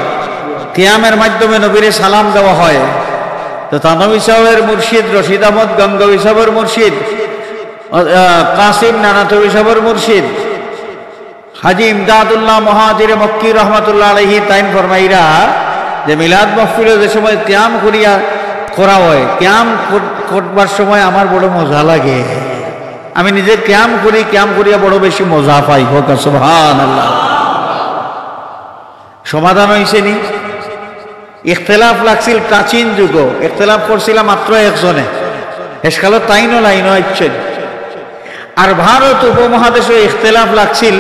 কিয়ামের মাধ্যমে নবীরে সালাম দেওয়া হয়। তো থানভী সাহেবের মুর্শিদ রশিদ আহমদ গঙ্গাবী সাহেবের মুর্শিদ, কাসিম নানাতবী সাহেবের মুর্শিদ হাজি ইমদাদুল্লাহ মহাজির মক্কি রহমতুল্লাহ আলাইহি তাইন ফরমাইরা যে মিলাদ মাহফিলে যে সময় কিয়াম করিয়া করা হয়, কিয়াম করবার সময় আমার বড় মজা লাগে, আমি নিজে কিয়াম করি, কিয়াম করিয়া বড় বেশি মজা পাই। হোক সুবহানাল্লাহ। সমাধান হয়েছে নি? ইখতিলাফ লাগছিল প্রাচীন যুগ, ইখতিলাফ করছিল মাত্র একজনে, এসকালত তাইনও লাইনও আইছেন। আর ভারত উপমহাদেশে ইখতিলাফ লাগছিল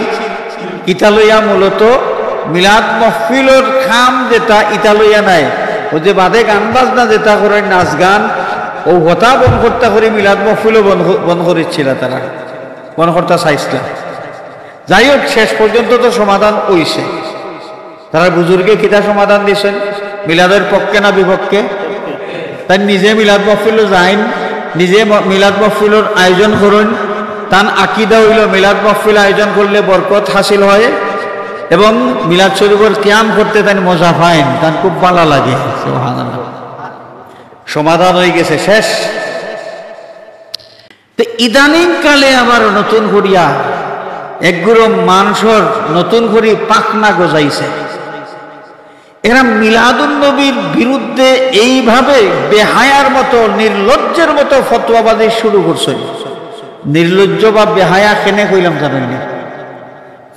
ইতালইয়া মূলত মিলাদ মাহফিলের খাম যেটা ইতালইয়া নাই, ও যে বাদে গান বাজনা যেটা করে নাচ গান ও হতা বন করতে করে মিলাদ মাহফিলও বন করেছিল, তারা বন করতে চাইছিল। যাই হোক শেষ পর্যন্ত তো সমাধান হইছে। তারা বুজুর্গে কিতা সমাধান দিয়েছেন, মিলাদের পক্ষে না বিপক্ষে? তাই নিজে মিলাদ মাহফিল যাইন, নিজে মিলাদ মাহফিলের আয়োজন করুন, তান আকিদা হইল মিলাদ মাহফিল আয়োজন করলে বরকত হাসিল হয় এবং মিলাদ শরীফের কিয়াম করতে তাই মজা পাইন, তান খুব ভালো লাগে। সুবহানাল্লাহ। সমাধান হয়ে গেছে, শেষ। তো ইদানিং কালে আবার নতুন করিয়া একগুলো মানুষের নতুন করে পাখনা গজাইছে। এরা মিলাদুন নবীর বিরুদ্ধে এইভাবে বেহায়ার মতো নির্লজ্জের মতো ফতোয়াবাজি শুরু করছে। নির্লজ্জ বা বেহায়া কেনে কইলাম জানেন না?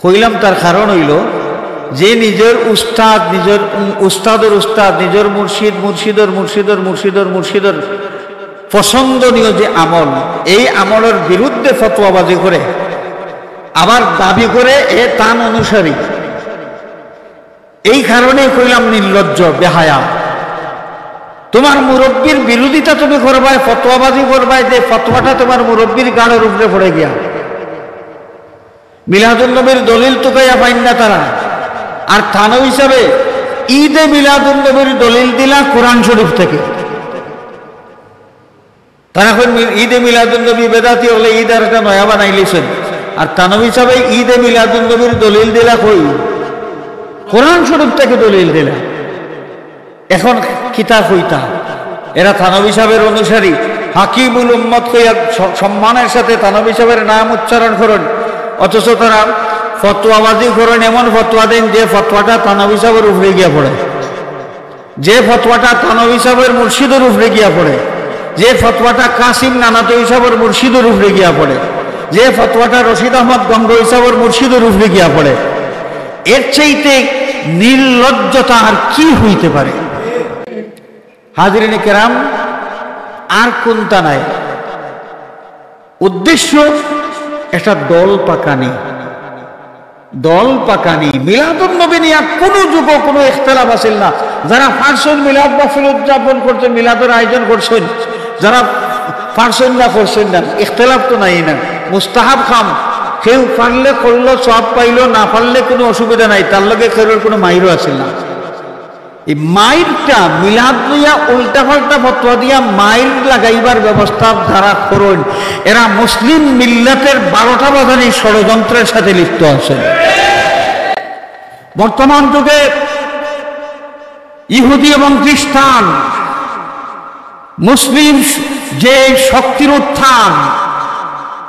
কইলাম তার কারণ হইল যে নিজের উস্তাদ, নিজের উস্তাদের উস্তাদ, নিজের মুর্শিদ, মুর্শিদর মুর্শিদর মুর্শিদর মুর্শিদর পছন্দনীয় যে আমল, এই আমলের বিরুদ্ধে ফতোয়াবাজি করে আবার দাবি করে এ তান অনুসারী। এই কারণে কইলাম নির্লজ্জ বেহায়া। তোমার মুরব্বীর বিরোধিতা তুমি করবাই, ফতোয়াবাজি করবাই, যে ফতোয়াটা তোমার মুরব্বীর গাড়ের উপরে পড়ে গিয়া। মিলাদুন নবীর দলিল তো কইয়া পাইন না তারা। আর থানো হিসাবে ঈদে মিলাদুন নবীর দলিল দিলা কোরআন শরীফ থেকে। তারা এখন ঈদে মিলাদুন নবী বেদাতি হলে ঈদ আর একটা নয়া বানাই লিছেন। আর থানো হিসাবে ঈদে মিলাদুন নবীর দলিল দিলা কই? কোরআন শরীফ থেকে দলিল দিলা। এখন কিতাব হইতা এরা থানবী সাহেবের অনুসারী, হাকিমুল উম্মত কইয়া সম্মানের সাথে থানবী সাহেবের নাম উচ্চারণ করেন, অথচ তারা ফতোয়াবাজি করেন, এমন ফতোয়া দেন যে ফতোয়াটা থানবী সাহেবের উপরে গিয়া পড়ে, যে ফতোয়াটা থানবী সাহেবের মুর্শিদের উপরে গিয়া পড়ে, যে ফতোয়াটা কাসিম নানাতো হিসাবের মুর্শিদের উপরে গিয়া পড়ে, যে ফতোয়াটা রশিদ আহমদ গঙ্গ হিসাবের মুর্শিদের উপরে গিয়া পড়ে। এর চাইতে নির্লজ্জতা আর কি হইতে পারে? হাজিরিনে কেরাম, আর কোনটা নাই। উদ্দেশ্য একটা দল পাকানি, দল পাকানি। মিলাদুন নবী নিয়ে কোনো যুগ কোনো ইখতিলাফ আসিল না। যারা পারছেন মিলাদ মাহফিল উদযাপন করছেন, মিলাদের আয়োজন করছেন, যারা পারছেন না করছেন না, ইখতিলাফ তো নাই না। মুস্তাহাব খাম, কেউ পারলে করলো সব পাইলো, না পারলে কোনো অসুবিধা নাই, তার লগে কেউর কোনো মাইরও আসিল না। এই মাইরটা মিলাদ লইয়া উল্টা পাল্টা ফতোয়া দিয়া মাইর লাগাইবার ব্যবস্থা যারা করেন, এরা মুসলিম মিল্লাতের 12টা বাজানি ষড়যন্ত্রের সাথে লিপ্ত আছেন। বর্তমান যুগে ইহুদি এবং খ্রিস্টান মুসলিম যে শক্তির উত্থান,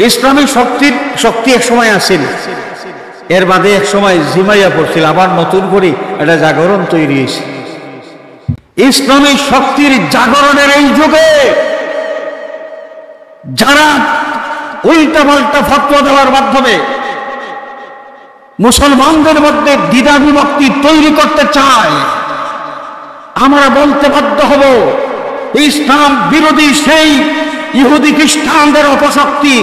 ইসলামী শক্তি এক সময় আসেন, এর বাদে এক সময় জিমাইয়া পড়ছিল, আবার নতুন করে একটা জাগরণ তৈরি হয়েছে। ইসলামী শক্তির জাগরণের এই যুগে যারা উল্টা পাল্টা ফতোয়া দেওয়ার মাধ্যমে মুসলমানদের মধ্যে দ্বিধা বিভক্তি তৈরি করতে চায়, আমরা বলতে বাধ্য হব ইসলাম বিরোধী সেই ইহুদি খ্রিস্টানদের অপশক্তি,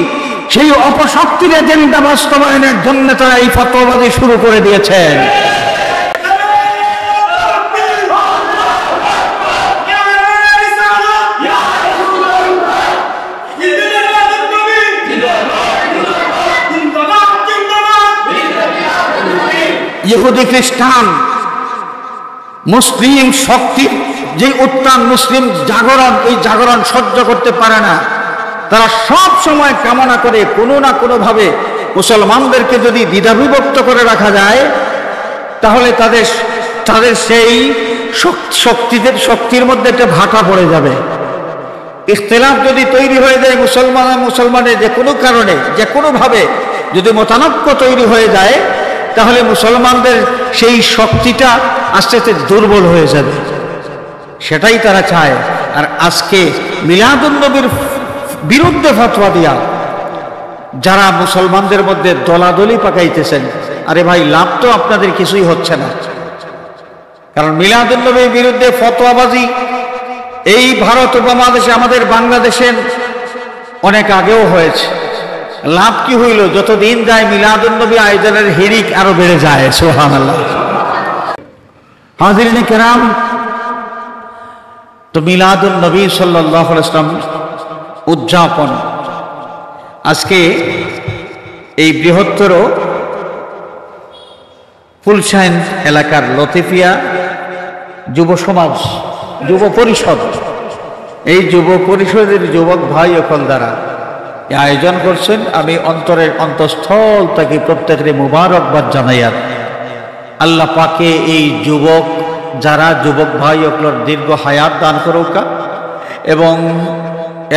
সেই অপশক্তির এজেন্ডা বাস্তবায়নের জন্য তারা এই ফতোয়াবাজি শুরু করে দিয়েছেন। ইহুদি খ্রিস্টান মুসলিম শক্তির যে উত্থান, মুসলিম জাগরণ, এই জাগরণ সহ্য করতে পারে না। তারা সব সময় কামনা করে কোনো না কোনোভাবে মুসলমানদেরকে যদি দ্বিধাবিভক্ত করে রাখা যায়, তাহলে তাদের সেই শক্তির মধ্যে একটা ভাটা পড়ে যাবে। ইখতিলাফ যদি তৈরি হয়ে যায়, মুসলমানের যে কোনো কারণে, যে কোনোভাবে যদি মতানৈক্য তৈরি হয়ে যায়, তাহলে মুসলমানদের সেই শক্তিটা আস্তে আস্তে দুর্বল হয়ে যাবে। সেটাই তারা চায়। আর আজকে মিলাদুন নবীর বিরুদ্ধে ফতোয়া দিয়া যারা মুসলমানদের মধ্যে দলাদলি পাকাইতেছেন, আরে ভাই, লাভ তো আপনাদের কিছুই হচ্ছে না। কারণ মিলাদুন নবীর বিরুদ্ধে ফতোয়াবাজি এই ভারত উপমহাদেশে, আমাদের বাংলাদেশের অনেক আগেও হয়েছে। লাভ কি হইল? যতদিন যায় মিলাদুন নবী আয়োজনের হিরিক আরো বেড়ে যায়। সুবহানাল্লাহ। হাজিরিনে কেরাম, তো মিলাদুন নবী সাল্লাল্লাহু আলাইহি ওয়াসাল্লাম উদযাপন আজকে এই বৃহত্তর ফুলশাইন এলাকার লতিফিয়া যুব সমাজ, যুব পরিষদ, এই যুব পরিষদের যুবক ভাই অকল দ্বারা আয়োজন করছেন। আমি অন্তরের অন্তঃস্থল থেকে প্রত্যেকের মুবারকবাদ জানাইয়া আল্লাহ পাকে এই যুবক যারা যুবক ভাই অকলর দীর্ঘ হায়াত দান করুকা, এবং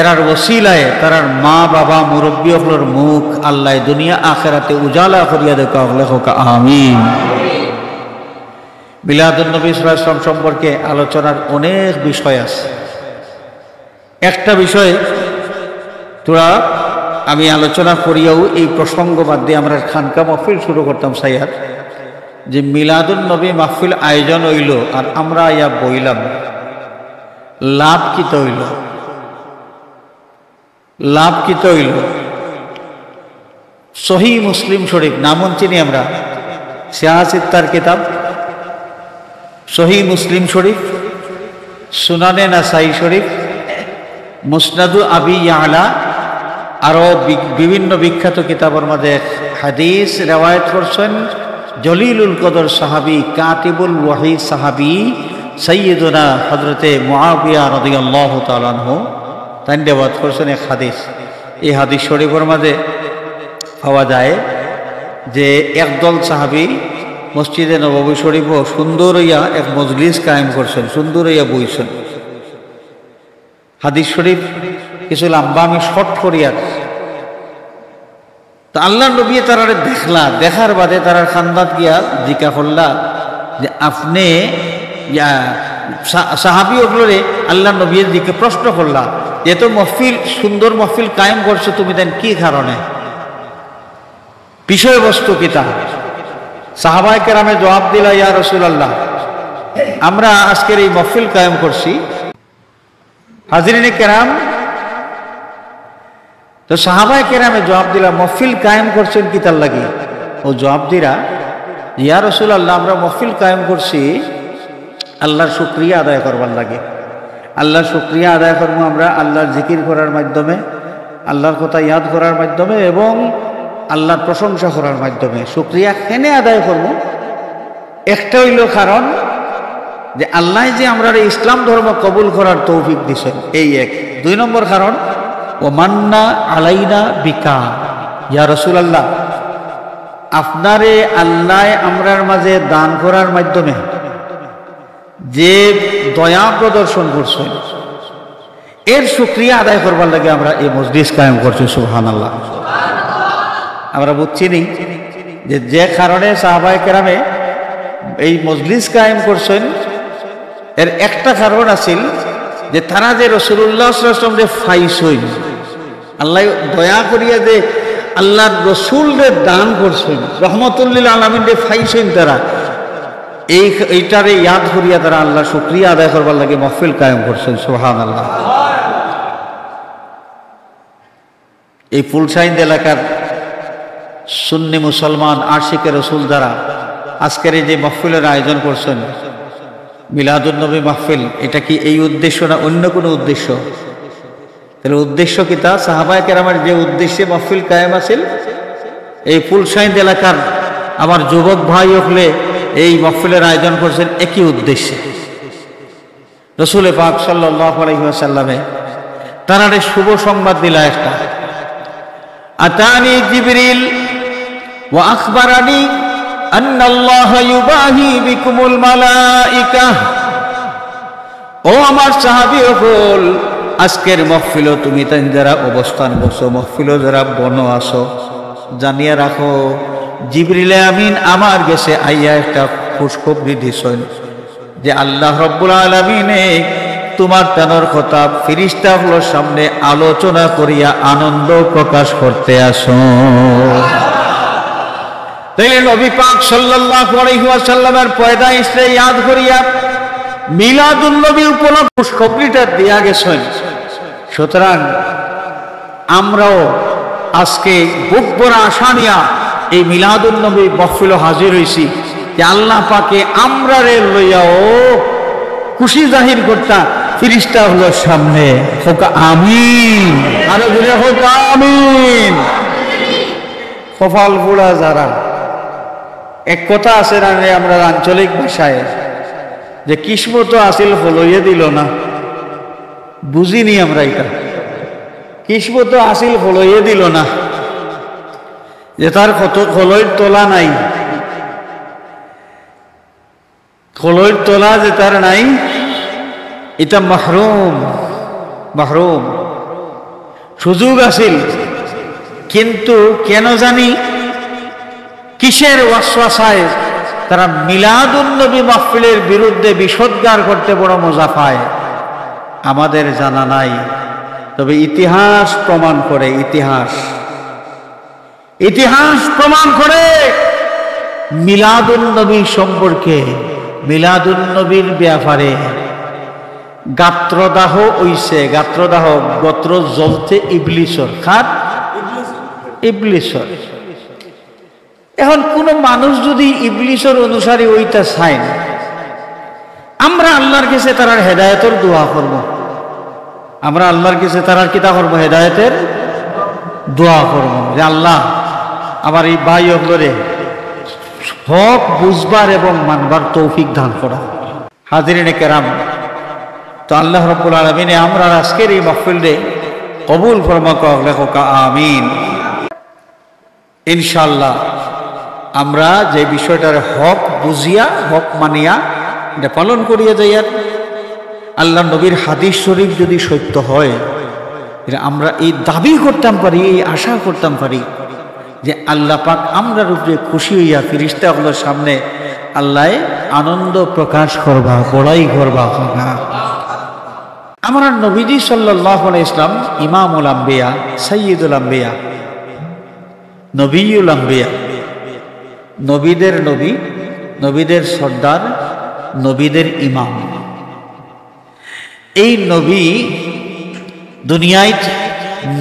এরার ওসিলায় তারার মা বাবা মুরব্বী অকলর মুখ আল্লাহ দুনিয়া আখেরাতে উজালা করিয়া দেখা হলে হোক আমিন। মিলাদুন নবী সাল্লাল্লাহু আলাইহি ওয়াসাল্লাম সম্পর্কে আলোচনার অনেক বিষয় আছে। একটা বিষয় তোরা আমি আলোচনা করিয়াও এই প্রসঙ্গ বাদ দিয়ে আমরা খানকা মাহফিল শুরু করতাম সাইয়াদ, যে মিলাদুন নবী মাহফিল আয়োজন হইল আর আমরা ইয়া বইলাম, লাভ কিতে হইল? লাভ কিতে হইল? সহিহ মুসলিম শরীফ নামন চিনি আমরা, সিয়াসিত্তার কিতাব, সহিহ মুসলিম শরীফ, সুনানে নাসাই শরীফ, মুসনাদু আবি ইয়ালা, আরও বিভিন্ন বিখ্যাত কিতাবের মধ্যে হাদিস রেওয়ায়ত করছেন জলিলুল কদর সাহাবী, কাতিবুল ওয়াহি সাহাবী সৈয়দনা হযরতে মুআবিয়া রাদিয়াল্লাহু তাআলা আনহু তাই রেওয়ায়ত করছেন এক হাদিস। এই হাদিস শরীফের মধ্যে পাওয়া যায় যে একদল সাহাবী মসজিদে নববী শরীফ সুন্দর হইয়া এক মজলিস কায়েম করছেন, সুন্দর হইয়া বইছেন। হাদিস শরীফ কিছু লম্বা আমি শর্ট করিয়া, তো আল্লাহ নবী তারারে দেখলা, দেখার বাদে তারার খান্দাত গিয়া জিজ্ঞা করলা যে আপনি সাহাবী ওগুলোরে আল্লাহ নবীর দিকে প্রশ্ন করলা, এত মহফিল সুন্দর মহফিল কায়েম করছো তুমি, দেন কি কারণে, বিষয়বস্তু কিতা? সাহাবায়ে কেরামে জবাব দিলা, ইয়া রাসূলুল্লাহ, আমরা আজকের এই মহফিল কায়েম করছি। হাজিরিনে কেরাম, তো সাহাবায়ে কেরামে জবাব দিলা মহফিল কায়েম করছেন কি তার লাগি? ও জবাব দিরা, ইয়া রাসূলুল্লাহ, আমরা মহফিল কায়েম করছি আল্লাহর শুকরিয়া আদায় করবার লাগে। আল্লাহর শুকরিয়া আদায় করবো আমরা আল্লাহর জিকির করার মাধ্যমে, আল্লাহর কথা ইয়াদ করার মাধ্যমে এবং আল্লাহর প্রশংসা করার মাধ্যমে। শুকরিয়া কেনে আদায় করব? একটা হইল কারণ যে আল্লাহ যে আমরা ইসলাম ধর্ম কবুল করার তৌফিক দিছেন, এই এক। দুই নম্বর কারণ, ও মান্না আলাইনা বিকা, ইয়া রাসূলুল্লাহ, আপনারে আল্লাহ আমরার মাঝে দান করার মাধ্যমে যে দয়া প্রদর্শন করছেন, এর শুকরিয়া আদায় করবার লাগে আমরা এই মজলিস কায়েম করছি। সুবহানাল্লাহ। আমরা বুঝছি নি যে কারণে সাহাবায়ে কেরামে এই মজলিস কায়েম করছেন, এর একটা কারণ আছিল যে তারা যে রাসূলুল্লাহ সাল্লাল্লাহু আলাইহি ওয়াসাল্লাম যে ফাইসইন, আল্লাহ দয়া করিয়া যে আল্লাহর রসুলরে দান করছেন, রহমতুল লিল আলামিন যে ফাইসইন, তারা এইটারে ইয়াদ করিয়া তারা আল্লাহ শুকরিয়া আদায় করবার লাগে মাহফিল কায়েম করছেন। সুবহানাল্লাহ। এই ফুলসাইন্দ এলাকার সুন্নি মুসলমান আশিকে রসুল দ্বারা আজকের এই যে মাহফিলের আয়োজন করছেন মিলাদুন নবী মাহফিল, এটা কি এই উদ্দেশ্য না অন্য কোনো উদ্দেশ্য? তাহলে উদ্দেশ্য কি? তা সাহাবায়ে কেরামের যে উদ্দেশ্যে মাহফিল কায়েম আছিল, এই ফুলসাইন্দ এলাকার আমার যুবক ভাই হলে এই মাহফিলের আয়োজন করছেন একই উদ্দেশ্যে। রাসূল পাক সাল্লাল্লাহু আলাইহি ওয়াসাল্লামে তারারে শুভ সংবাদ দিলা একটা, আতানি জিবরিল ওয়া আখবারানি আন্নাল্লাহা ইউবাহি বিকুমুল মালাইকা। ও আমার সাহাবী হল, আজকের মাহফিলও তুমি তাই যারা অবস্থান করছো, মাহফিলও যারা বন আসো, জানিয়ে রাখো জিবরিল আমিন আমার গেছে আইয়া একটা খুশখবরি দিছেন যে আল্লাহ রাব্বুল আলামিনে তোমার তানোর কথা ফেরেশতাগুলোর সামনে আলোচনা করিয়া আনন্দ প্রকাশ করতে আসো। তাই নবী পাক সাল্লাল্লাহু আলাইহি ওয়াসাল্লামের পয়দাইশে ইয়াদ করিয়া মিলাদুন নবী উপলক্ষে খুশখবরিটা দিয়া গেছেন। সুতরাং আমরাও আজকে বুক ভরা আশা নিয়া এই মিলাদুন নবী মাহফিলে হাজির হইছি যে আল্লাহ পাকে আমরা রে লইয়াও খুশি জাহির করতা ফেরেশতা হলো সামনে। হোক আমিন, আরো জোরে হোক আমিন। কপাল পোড়া যারা, এক কথা আছে না আমরা আঞ্চলিক ভাষায় যে কিসমত আসিল ফলইয়ে দিল না, বুঝিনি আমরা এটা। কিসমত আসিল ফলইয়ে দিল না, যে তার কত খলইর তোলা নাই, খলইর তোলা যে তার নাই, এটা মাহরুম। মাহরুম সুযোগ আছিল, কিন্তু কেন জানি কিসের ওয়াসওয়াসায় তারা মিলাদুন নবী মাহফিলের বিরুদ্ধে বিষোদ্গার করতে বড় মজা পায়, আমাদের জানা নাই। তবে ইতিহাস প্রমাণ করে, ইতিহাস প্রমাণ করে মিলাদুন নবী সম্পর্কে, মিলাদুন নবীর ব্যাপারে গাত্রদাহ হইছে, গাত্রদাহ গোত্র জ্বলতে ইবলিসর, খার ইবলিসর। এখন কোন মানুষ যদি ইবলিসর অনুসারী ওইটা চায় না, আমরা আল্লাহর কাছে তার হেদায়েতের দোয়া করব, আমরা আল্লাহর কাছে তার কিতা করবো, হেদায়েতের দোয়া করব, যে আল্লাহ আমার এই ভাই অগ্রে হক বুঝবার এবং মানবার তৌফিক দান করা। হাজিরিনে কেরাম, তো আল্লাহ রাব্বুল আলামিন আমরা আজকের এই মাহফিলে কবুল ফরমাক, লেখক আমিন। ইনশাআল্লাহ আমরা যে বিষয়টার হক বুঝিয়া, হক মানিয়া এটা পালন করিয়া যাই। আর আল্লাহ নবীর হাদিস শরীফ যদি সত্য হয়, আমরা এই দাবি করতাম পারি, এই আশা করতাম পারি যে আল্লাহ পাক আমরার উপরে খুশি হইয়া ফেরেশতাগুলোর সামনে আল্লাহ আনন্দ প্রকাশ করবা, বড়াই করবা। আমরা নবীজি সাল্লাল্লাহু আলাইহি ইসলাম ইমামুল আম্বিয়া, সাইয়্যিদুল আম্বিয়া, নবিয়ুল আম্বিয়া, নবীদের নবী, নবীদের সর্দার, নবীদের ইমাম। এই নবী দুনিয়ায়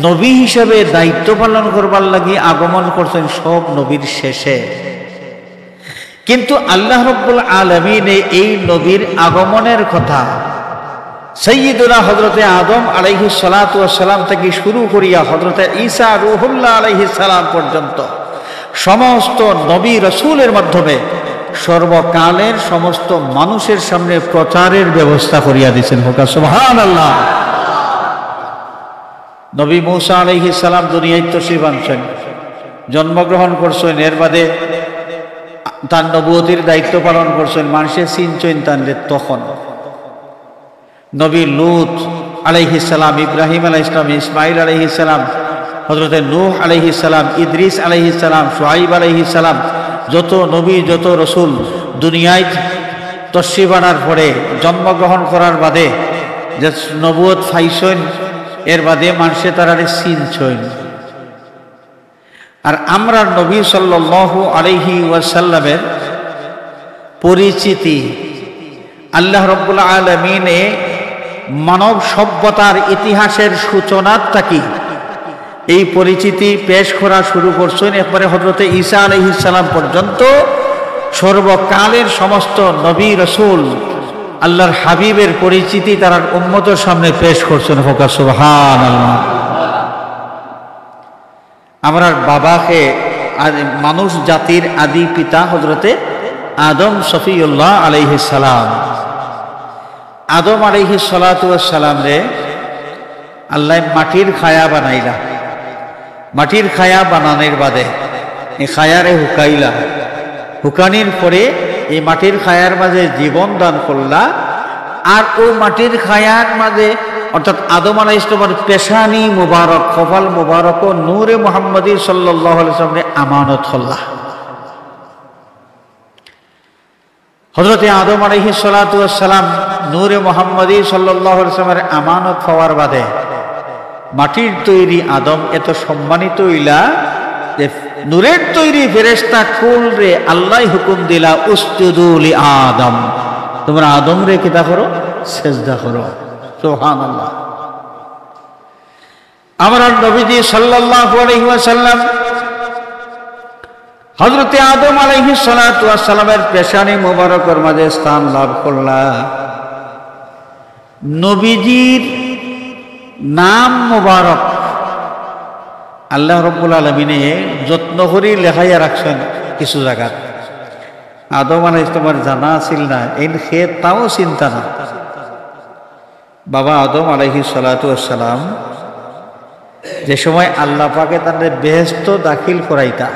নবী হিসেবে দায়িত্ব পালন করবার লাগি আগমন করছেন সব নবীর শেষে। কিন্তু আল্লাহ রাব্বুল আলামিন এই নবীর আগমনের কথা সাইয়্যিদুনা হযরতে আদম আলাইহিস সালাতু ওয়াস সালাম থেকে শুরু করিয়া হযরতে ঈসা রূহুল্লাহ আলাইহিস সালাম পর্যন্ত সমস্ত নবী রাসূলের মাধ্যমে সর্বকালের সমস্ত মানুষের সামনে প্রচারের ব্যবস্থা করিয়া দিয়েছেন। হোক সুবহানাল্লাহ। নবী মূসা আলাইহিস সালাম দুনিয়ায় তশরিফ আনছেন, জন্মগ্রহণ করছেন, এর বাদে তার নবুয়তির দায়িত্ব পালন করছেন, মানুষের চিনছেন তানরে তখন। নবী লূত আলাইহিস সালাম, ইব্রাহিম আলাইহিস সালাম, ইসমাইল আলাইহিস সালাম, হযরতে নূহ আলাইহিস সালাম, ইদ্রিস আলাইহিস সালাম, শুআইব আলাইহিস সালাম, যত নবী যত রসুল দুনিয়ায় তশরিফ আনার পরে জন্মগ্রহণ করার বাদে যে নবুয়ত পাইছেন, এর বাদে মানুষে তারারে চিনছেন। আর আমরা নবী সাল্লাল্লাহু আলাইহি ওয়াসাল্লামের পরিচিতি আল্লাহ রাব্বুল আলামিন মানব সভ্যতার ইতিহাসের সূচনার থাকি এই পরিচিতি পেশ করা শুরু করছেন। এরপরে হযরতে ঈসা আলাইহিস সালাম পর্যন্ত সর্বকালের সমস্ত নবী রাসূল আল্লাহর হাবিবের পরিচিতি তার উম্মতের সামনে পেশ করছেন। হোক সুবহানাল্লাহ। আমরা বাবাকে মানুষ জাতির আদি পিতা হযরতে আদম সফিউল্লাহ আলাইহিস সালাম, আদম আলাইহিস সালাতু ওয়াস সালাম রে আল্লাহ মাটির খায়া বানাইলা। মাটির খায়া বানানোর বাদে এই খায়ারে হুকাইলা, হুকানির পরে এই মাটির খায়ার মাঝে জীবন দান করলা। আর ও মাটির খায়ার মাঝে অর্থাৎ আদম আলাইহিস সালামের পেশানি মুবারক, কপাল মুবারক ও নূরে মুহাম্মদী সাল্লাল্লাহু আলাইহি ওয়াসাল্লামে আমানত হল্লা। হযরতে আদম আলাইহিস সালাতু ওয়াস সালাম নূরে মুহাম্মদী সাল্লাল্লাহু আলাইহি ওয়াসাল্লামের আমানত পাওয়ার বাদে মাটির তৈরি আদম এত সম্মানিত হইলা যে নূরের তৈরি ফেরেশতা কুল রে আল্লাহ হুকুম দিলা উসজুদু লি আদম, তোমরা আদম রে কিতা করো, সিজদা করো। সুবহানাল্লাহ। আমরা নবীজি সাল্লাল্লাহু আলাইহি ওয়াসাল্লাম হযরতে আদম আলাইহিস সালাতু ওয়াস সালামের পেশানি মুবারকের মাঝে স্থান লাভ করলা। নবীজির নাম মুবারক আল্লাহ রাব্বুল আলামিন যত্ন করে লেখাইয়া রাখছেন কিছু জায়গা। আদম আলাইহিস সালামের জানা ছিল না, এই সে তাও চিন্তা না। বাবা আদম আলাইহিস সালাতু ওয়াস সালাম যে সময় আল্লাহ পাকে তাদের বেহেশত দাখিল করাইতা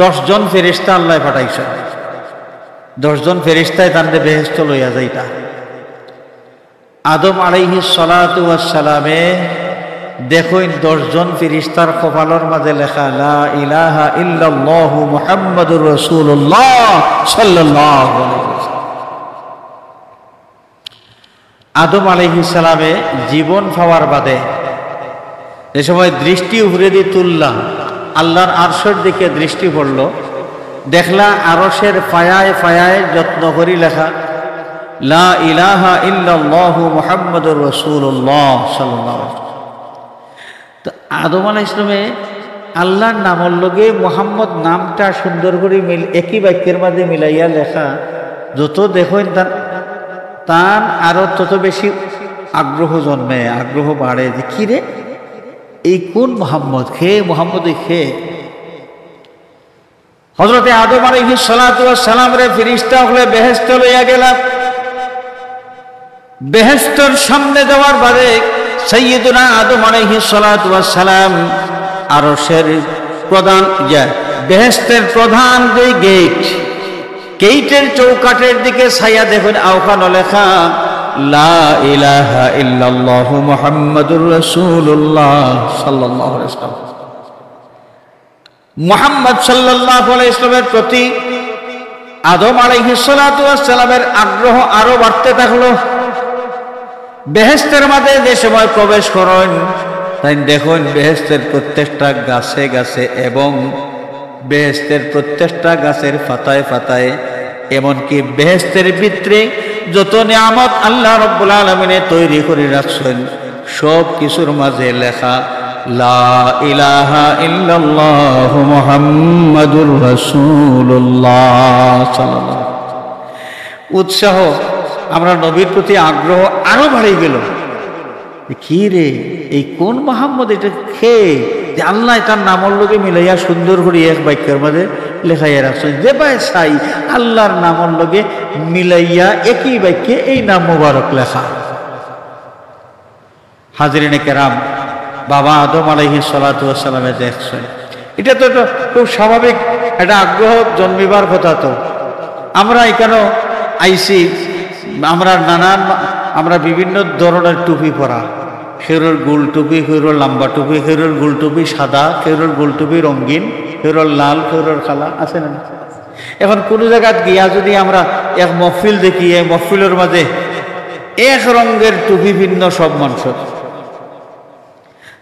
10 জন ফেরেশতা আল্লাহ পাঠাইছে। 10 জন ফেরেশতায় তাদের বেহেশত লইয়া যাইতা। আদম আলাইহিস সালাতু ওয়াস সালামে দেখুন 10 জন ফেরেশতার কপালের মাঝে লেখা লা ইলাহা ইল্লাল্লাহু মুহাম্মাদুর রাসূলুল্লাহ সাল্লাল্লাহু আলাইহি ওয়াসাল্লাম। আদম আলাইহিস সালামে জীবন পাওয়ার বাদে যে সময় দৃষ্টি উপরে দিয়ে তুললাম, আল্লাহর আরশের দিকে দৃষ্টি পড়ল, দেখলা আরশের ফায়ায় ফায়ায় যত্ন করি লেখা লা ইলাহা ইল্লাল্লাহু মুহাম্মাদুর রাসূলুল্লাহ সাল্লাল্লাহু আলাইহি ওয়াসাল্লাম। তো আদম আলাইহিস সালামে আল্লাহর নামের লগে মুহাম্মদ নামটা সুন্দর করে একই বাক্যের মাঝে মিলাইয়া লেখা, যত দেখেন তার আরো তত বেশি আগ্রহ জন্মে, আগ্রহ বাড়ে যে কি রে এই কোন মুহাম্মদ, মুহাম্মদ হযরতে আদম আলাইহিস সালাতু ওয়াস সালাম রে ফেরেশতা হলে বেহেশতে লইয়া গেলাম। বেহেশতের সামনে যাওয়ার বাদে সাইয়্যিদুনা আদম আলাইহিস সালাতু ওয়াস সালাম আরশের প্রধান বেহেশতের প্রধান যে গেটের চৌকাঠের দিকে ছায়া দেখুন আওখানে লেখা লা ইলাহা ইল্লাল্লাহু মুহাম্মাদুর রাসূলুল্লাহ সাল্লাল্লাহু আলাইহি ওয়াসাল্লাম। মুহাম্মদ সাল্লাল্লাহু আলাইহি ওয়াসাল্লামের প্রতি আদম আলাইহিস সালাতু ওয়াস সালামের আগ্রহ আরো বাড়তে থাকলো। বেহেশতের মাঝে যে সময় প্রবেশ করেন তাই দেখুন বেহেশতের প্রত্যেকটা গাছে গাছে এবং বেহেশতের প্রত্যেকটা গাছের পাতায় পাতায়, এমনকি বেহেশতের ভিতরে যত নিয়ামত আল্লাহ রাব্বুল আলামিনে তৈরি করে রাখছেন সব কিছুর মাঝে লেখা লা ইলাহা ইল্লাল্লাহু মুহাম্মাদুর রাসূলুল্লাহ সাল্লাল্লাহু আলাইহি ওয়াসাল্লাম। উৎসাহ, আমরা নবীর প্রতি আগ্রহ আরো বাড়ে গেল। কি রে এই কোন মুহাম্মদ, এটা যে আল্লাহ তার নামের লগে মিলাইয়া সুন্দর করে এক বাক্যের মাঝে লেখাইয়া রাখছেন, যে ভাই চাই আল্লাহর নামের লগে মিলাইয়া একই বাক্যে এই নাম মুবারক লেখা। হাজরিনে কেরাম, বাবা আদম আলাইহিস সালাতু ওয়াস সালামে দেখছেন, এটা তো খুব স্বাভাবিক একটা আগ্রহ জন্মিবার কথা। তো আমরা এখানে আইসি, আমরা বিভিন্ন ধরনের টুপি পরা, খেরোর গোল টুপি, খেরোর লম্বা টুপি, খেরোর গোল টুপি সাদা, খেরোর গোল টুপি রঙিন, খেরোর লাল, খেরোর কালা আছে না? এখন কোনো জায়গায় গিয়া যদি আমরা এক মহফিল দেখি, এই মহফিলের মাঝে এক রঙের টুপি ভিন্ন সব মানুষের,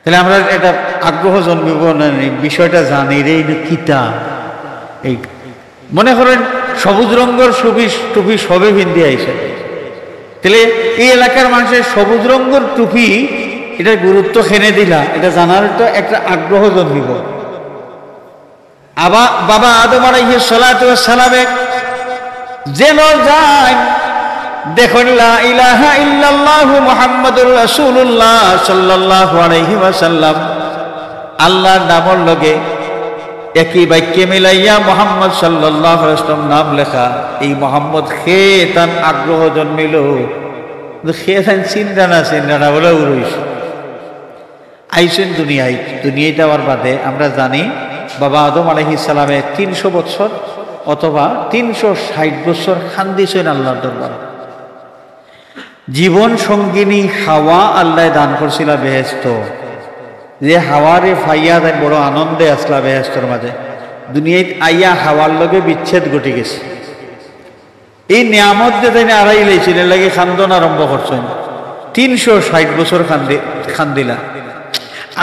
তাহলে আমরা এটা আগ্রহ জন্মিব না বিষয়টা জানি রে কিতা। এই মনে করেন সবুজ রঙের টুপি সবে ভিন্দি আইসে, তাহলে এই এলাকার মানুষের সবুজ রঙের টুপি এটার গুরুত্ব খেনে দিলা, এটা জানার তো একটা আগ্রহ জন্মিব। আবার বাবা আদম আলাইহিস সালাতু ওয়াস সালামে যেন যায় দেখুন লা ইলাহা ইল্লাল্লাহু মুহাম্মাদুর রাসূলুল্লাহ সাল্লাল্লাহু আলাইহি ওয়াসাল্লাম আল্লাহর নামের লগে একই বাক্যে মিলাইয়া মুহাম্মদ সাল্লাল্লাহু আলাইহি ওয়াসাল্লাম নাম লেখা। এই মুহাম্মদ তার আগ্রহ জন্মিল, চিন্তা না বলে উড়িস আইসেন দুনিয়ায় যাওয়ার বাদে আমরা জানি বাবা আদম আলাইহিস সালামে 300 বছর অথবা 360 বছর খান্দিছেন আল্লাহর দরবার। জীবন সঙ্গিনী হাওয়া আল্লাহ দান করছিল বেহেশত, যে হাওয়ারে ফাইয়া দেন বড় আনন্দে আসলা বেহেশতর মাঝে। দুনিয়ায় আইয়া হাওয়ার লগে বিচ্ছেদ ঘটে গেছে। এই নিয়ামত যে তাই আড়াই লাইছিল লাগে খান্দন আরম্ভ করছেন। 360 বছর খান্দিলা।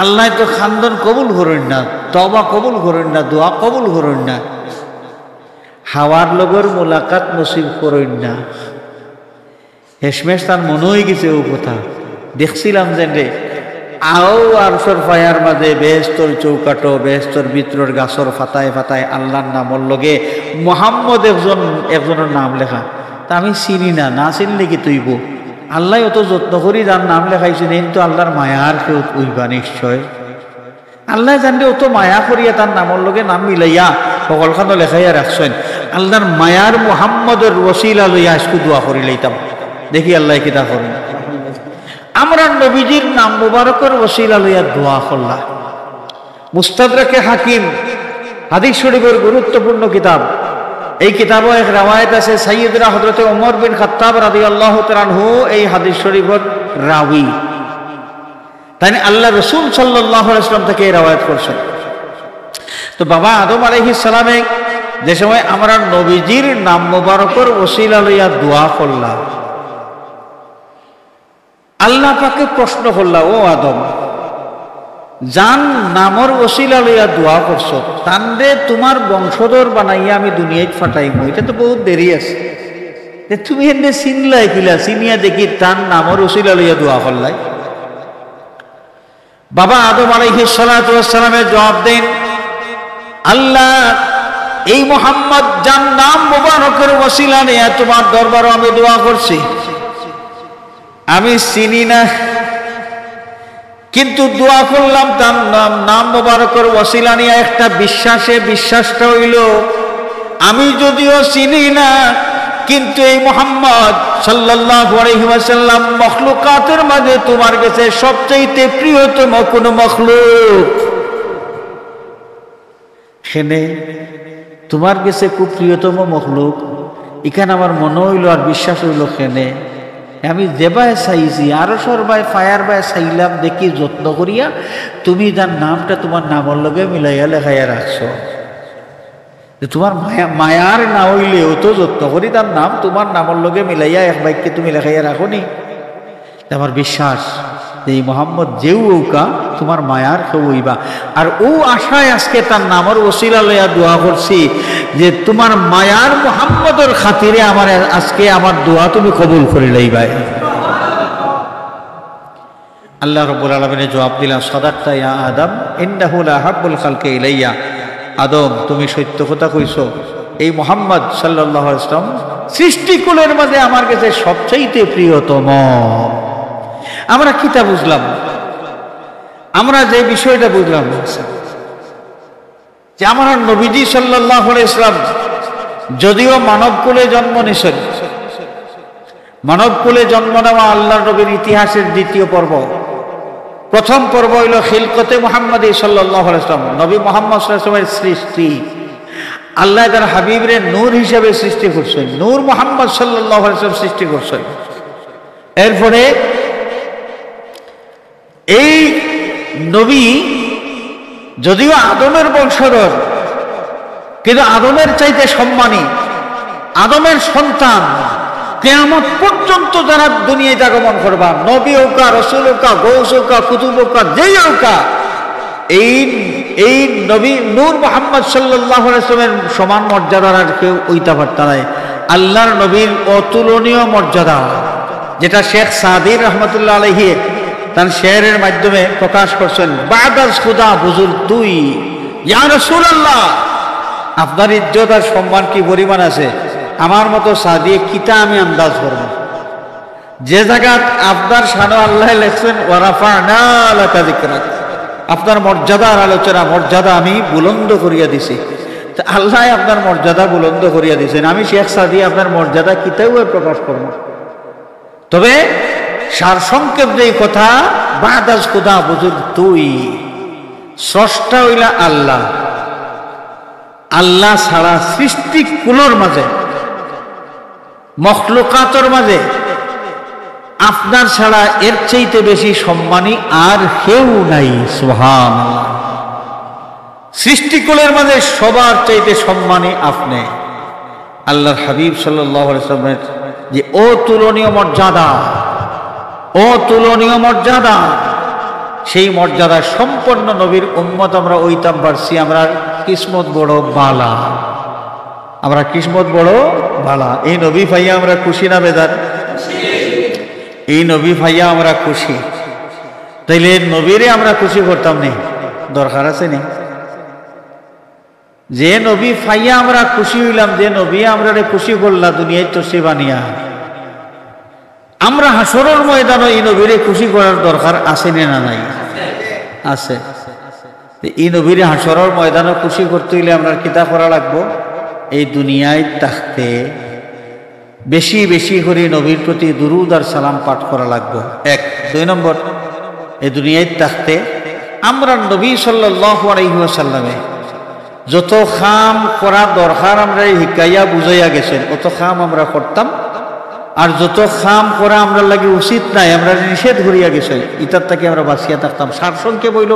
আল্লাহ তো খান্দন কবুল করেন না, তওবা কবুল করেন না, দোয়া কবুল করেন না, হাওয়ার লগর মোলাকাত নসিব করেন না। হেসমেশ তার মনে হয়ে গেছে ও কথা দেখছিলাম যে রে আও আরশের ফায়ার মাঝে বেহেশতর চৌকাটো, বেহেশতর ভিতরের গাছর ফাতায় ফাতায় আল্লাহর নামের লগে মুহাম্মদ একজনের নাম লেখা। তা আমি চিনি না চিনলে কি তুইব? আল্লাহ অত যত্ন করি যার নাম লেখাইছেন, কিন্তু আল্লাহর মায়ার কেউ উইবা নিশ্চয়। আল্লাহ জানলে অত মায়া করিয়া তার নামের লগে নাম মিলাইয়া সকলখানো লেখাইয়া রাখছেন। আল্লাহর মায়ার মুহাম্মদের ওসিলা লইয়া আজকে দোয়া করি লইতাম, দেখি আল্লাহ কিতা করেন। আমরা নবীজির নাম মুবারকের ওসিলা লইয়া দোয়া করলা। মুস্তাদরাকে হাকিম হাদিস শরীফের গুরুত্বপূর্ণ কিতাব। এই কিতাবও এক রাওয়ায়াত আছে, সাইয়্যিদনা হযরতে ওমর বিন খাত্তাব রাদিয়াল্লাহু তাআলা আনহু এই হাদিস শরীফের রাওয়ী। তাই আল্লাহ রসুল সাল্লাল্লাহু আলাইহি ওয়াসাল্লাম থেকে এই রওয়ায়াত করছেন। তো বাবা আদম আলাইহিস সালামে যে সময় আমরা নবীজির নাম মুবারকের ওসিলা লইয়া দোয়া করলাম, আল্লাহ পাকে প্রশ্ন করলাম, ও আদম, যান নামর ওসিলা লইয়া দোয়া করছো, তানরে তোমার বংশধর বানাইয়া আমি দুনিয়ায় ফাটাইব, এটা তো বহুত দেরি আছে, তুমি এনে চিনলাই কিলা, চিনিয়া দেখি তার নামর ওসিলা লইয়া দোয়া করলাই। বাবা আদম আলাইহিস সালাতু ওয়াস সালামের জবাব দেন, আল্লাহ এই মুহাম্মদ যার নাম মুবারকের ওসিলা নিয়ে তোমার দরবারে আমি দোয়া করছি, আমি চিনি না, কিন্তু দোয়া করলাম তার নাম মুবারকের ওসিলা নিয়ে একটা বিশ্বাসটা হইল, আমি যদিও চিনি না, কিন্তু এই মুহাম্মদ সাল্লাল্লাহু আলাইহি ওয়াসাল্লাম মখলুকাতের মাঝে তোমার কাছে সবচেয়ে প্রিয়তম কোন মখলুক, সেনে তোমার কাছে খুব প্রিয়তম মখলুক, এখানে আমার মনে হইল আর বিশ্বাস হইল, সেনে আমি যেবায় চাইছি আরো সরবায় ফায়ার বায় চাইলাম, দেখি যত্ন করিয়া তুমি তার নামটা তোমার নামের লগে মিলাইয়া লেখাইয়া রাখছো, তোমার মায়ার না হইলে তো যত্ন করি তার নাম তোমার নামের লগে মিলাইয়া এক বাক্যে তুমি লেখাইয়া রাখো নি। আমার বিশ্বাস যে এই মোহাম্মদ যেও ওকা তোমার মায়ার কেউ হইবা, আর ও আশায় আজকে তার নামের ওসিলা লইয়া দোয়া করছি যে তোমার মায়ার মোহাম্মদের খাতিরে আমার আজকে আমার দোয়া তুমি কবুল করে লইবা। আল্লাহ রাব্বুল আলামিনের জবাব দিলাম, সাদাক্তা ইয়া আদম ইন্নাহু লা হাব্বুল খালকি ইলাইয়া, আদম তুমি সত্য কথা কইছো, এই মুহাম্মদ সাল্লাল্লাহু আলাইহি ওয়াসাল্লাম সৃষ্টিকুলের মাঝে আমার কাছে সবচাইতে প্রিয়তম। আমরা কিতা বুঝলাম, আমরা যে বিষয়টা বুঝলাম যে আমার নবীজি সাল্লাল্লাহু আলাইহি ওয়াসাল্লাম যদিও মানবকুলে জন্ম নিছেন, মানবকুলে জন্ম নেওয়া আল্লাহর নবীর ইতিহাসের দ্বিতীয় পর্ব, প্রথম পর্ব হইল খিলকতে মুহাম্মদী সাল্লাল্লাহু আলাইহি ওয়াসাল্লাম, নবী মুহাম্মদ সাল্লাল্লাহু আলাইহি ওয়াসাল্লামের সৃষ্টি, আল্লাহ তার হাবিবরে নূর হিসেবে সৃষ্টি করছেন, নূর মুহাম্মদ সাল্লাল্লাহু আলাইহি ওয়াসাল্লাম সৃষ্টি করছেন। এরপরে এই নবী যদিও আদমের বংশধর, কিন্তু আদমের চাইতে সম্মানী, আদমের সন্তান, কিয়ামত পর্যন্ত যারা দুনিয়ায় আগমন করবা, নবী হোকা, রসুল হোকা, গৌস হোকা, কুতুব হোকা, যেই হোকা, এই নবী নূর মুহাম্মদ সাল্লাল্লাহু আলাইহি ওয়াসাল্লামের সমান মর্যাদার আর কেউ ওইটা পারতা নাই। আল্লাহর নবীর অতুলনীয় মর্যাদা, যেটা শেখ সাদি রহমতুল্লাহ আলাইহি তার শেয়ারের মাধ্যমে প্রকাশ করছেন, বাদাস খুদা বুজুর তুই ইয়া রাসূলুল্লাহ, আপনার ইজ্জত আর সম্মান কি পরিমাণ আছে, আমার মতো সাদিয়ে কিতা আমি আন্দাজ করব। যে জায়গা আপনার শানে আল্লাহ লেখছেন ওয়ারাফা'না লাকা যিকরাক, আপনার মর্যাদার আলোচনা, মর্যাদা আমি বুলন্দ করিয়া দিছি, আল্লাহ আপনার মর্যাদা বুলন্দ করিয়া দিয়েছেন, আমি শেখ সাদি আপনার মর্যাদা কিতাও প্রকাশ করব। তবে সারসংক্ষেপ যে কথা, বাদাস খুদা বুজুর্গ তুই, স্রষ্টা হইলা আল্লাহ, আল্লাহ ছাড়া সৃষ্টি কুলোর মাঝে, মখলুকাতের মাঝে আপনার ছাড়া এর চাইতে বেশি সম্মানী আর কেউ নাই। সুবহানাল্লাহ, সৃষ্টিকুলের মাঝে সবার চাইতে সম্মানী আপনি। আল্লাহর হাবিব সাল্লাল্লাহু আলাইহি ওয়াসাল্লামের যে অতুলনীয় মর্যাদা, অতুলনীয় মর্যাদা, সেই মর্যাদা সম্পন্ন নবীর উম্মত আমরা ওইতাম পারছি, আমরা কিসমত বড় বালা, আমরা কিসমত বড় বালা। এই নবী ভাইয়া আমরা খুশি না বেদার? এই নবী ভাইয়া আমরা খুশি, তাইলে নবীরে আমরা খুশি করতাম নি? দরকার আছে নি? যে নবী ফাইয়া আমরা খুশি হইলাম, যে নবী আমরা খুশি করলাম দুনিয়ায় তসি বানিয়া, আমরা হাসরের ময়দানে এই নবীরে খুশি করার দরকার আছে না নাই? আছে। এই নবীরে হাসরের ময়দানে খুশি করতে হইলে আমরা কিতা করা লাগবো? এই দুনিয়ায় থাকতে বেশি বেশি করে নবীর প্রতি দুরুদ আর সালাম পাঠ করা লাগবো। এক। দুই নম্বর, এই দুনিয়ায় থাকতে আমরা নবী সাল্লাল্লাহু আলাইহি ওয়াসাল্লামে যত কাম করা দরকার আমরা হিকাইয়া বুঝাইয়া গেছেন, অত কাম আমরা করতাম, আর যত খাম করা আমরা লাগে উচিত নাই, আমরা নিষেধ করিয়া গেছে, ইটার থেকে আমরা বাঁচিয়া থাকতাম। সারসংক্ষে বইল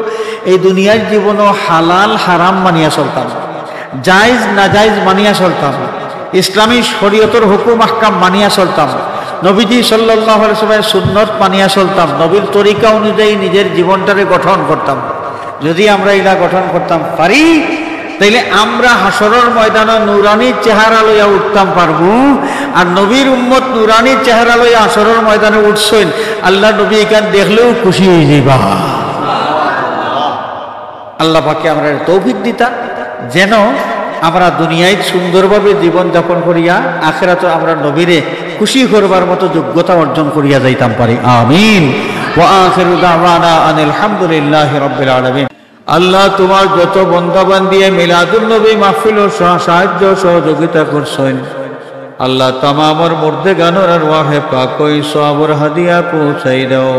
এই দুনিয়ার জীবনও হালাল হারাম মানিয়া চলতাম, জায়েজ নাজায়েজ মানিয়া চলতাম, ইসলামী শরীয়তের হুকুম আহকাম মানিয়া চলতাম, নবীজি সাল্লাল্লাহু আলাইহি ওয়াসাল্লামের সুন্নত মানিয়া চলতাম, নবীর তরিকা অনুযায়ী নিজের জীবনটারে গঠন করতাম। যদি আমরা ইলা গঠন করতাম পারি তাইলে আমরা হাসরের ময়দানে নুরানি চেহারা লইয়া উঠতাম পারবো। আর নবীর উম্মত নুরানি চেহারা লইয়া হাসরের ময়দানে উঠছেন, আল্লাহ নবী এখান দেখলেও খুশি হয়ে যাইবা। আল্লাহ পাকে আমরা তৌফিক দিতা যেন আমরা দুনিয়ায় সুন্দরভাবে জীবন যাপন করিয়া আখিরাতে আমরা নবীরে খুশি করবার মতো যোগ্যতা অর্জন করিয়া যাইতাম পারি। আমিন। ওয়া আখিরু দাওয়ানা আনিল হামদুলিল্লাহি রাব্বিল আলামিন। আল্লাহ তোমার যত বন্দাবান্দি মিলাদুন নবী মাহফিল সাহায্য সহযোগিতা করছেন, আল্লাহ তামামর মুর্দে গানোর আর ওয়াহে পাকই সওয়াবের হাদিয়া পৌঁছাই দাও।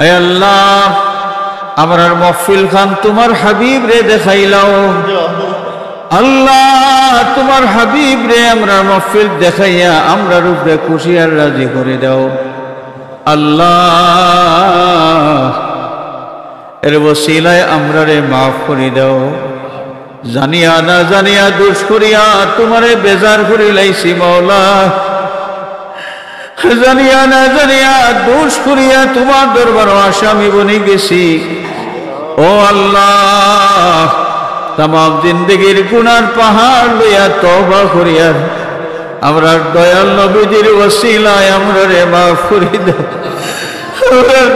আয় আল্লাহ আমরার মাহফিল খান তোমার হাবিব রে দেখাইলাও। আল্লাহ তোমার হাবিব রে আমরা মাহফিল দেখাইয়া আমরা রূপে খুশি আর রাজি করে দাও। আল্লাহ এর ওসিলায় আমরা রে মাফ করে দাও। জানিয়া না জানিয়া দোষ করিয়া তোমারে বেজার করে লাইছি মাওলা, জানিয়া না জানিয়া দোষ করিয়া তোমার দরবার আসামি বনে গেছি। ও আল্লাহ তামাম জিন্দগির গুনার পাহাড় লইয়া তওবা করিয়া আমরা দয়াল নবীজির ওসিলায় আমরা রে মাফ করে দাও।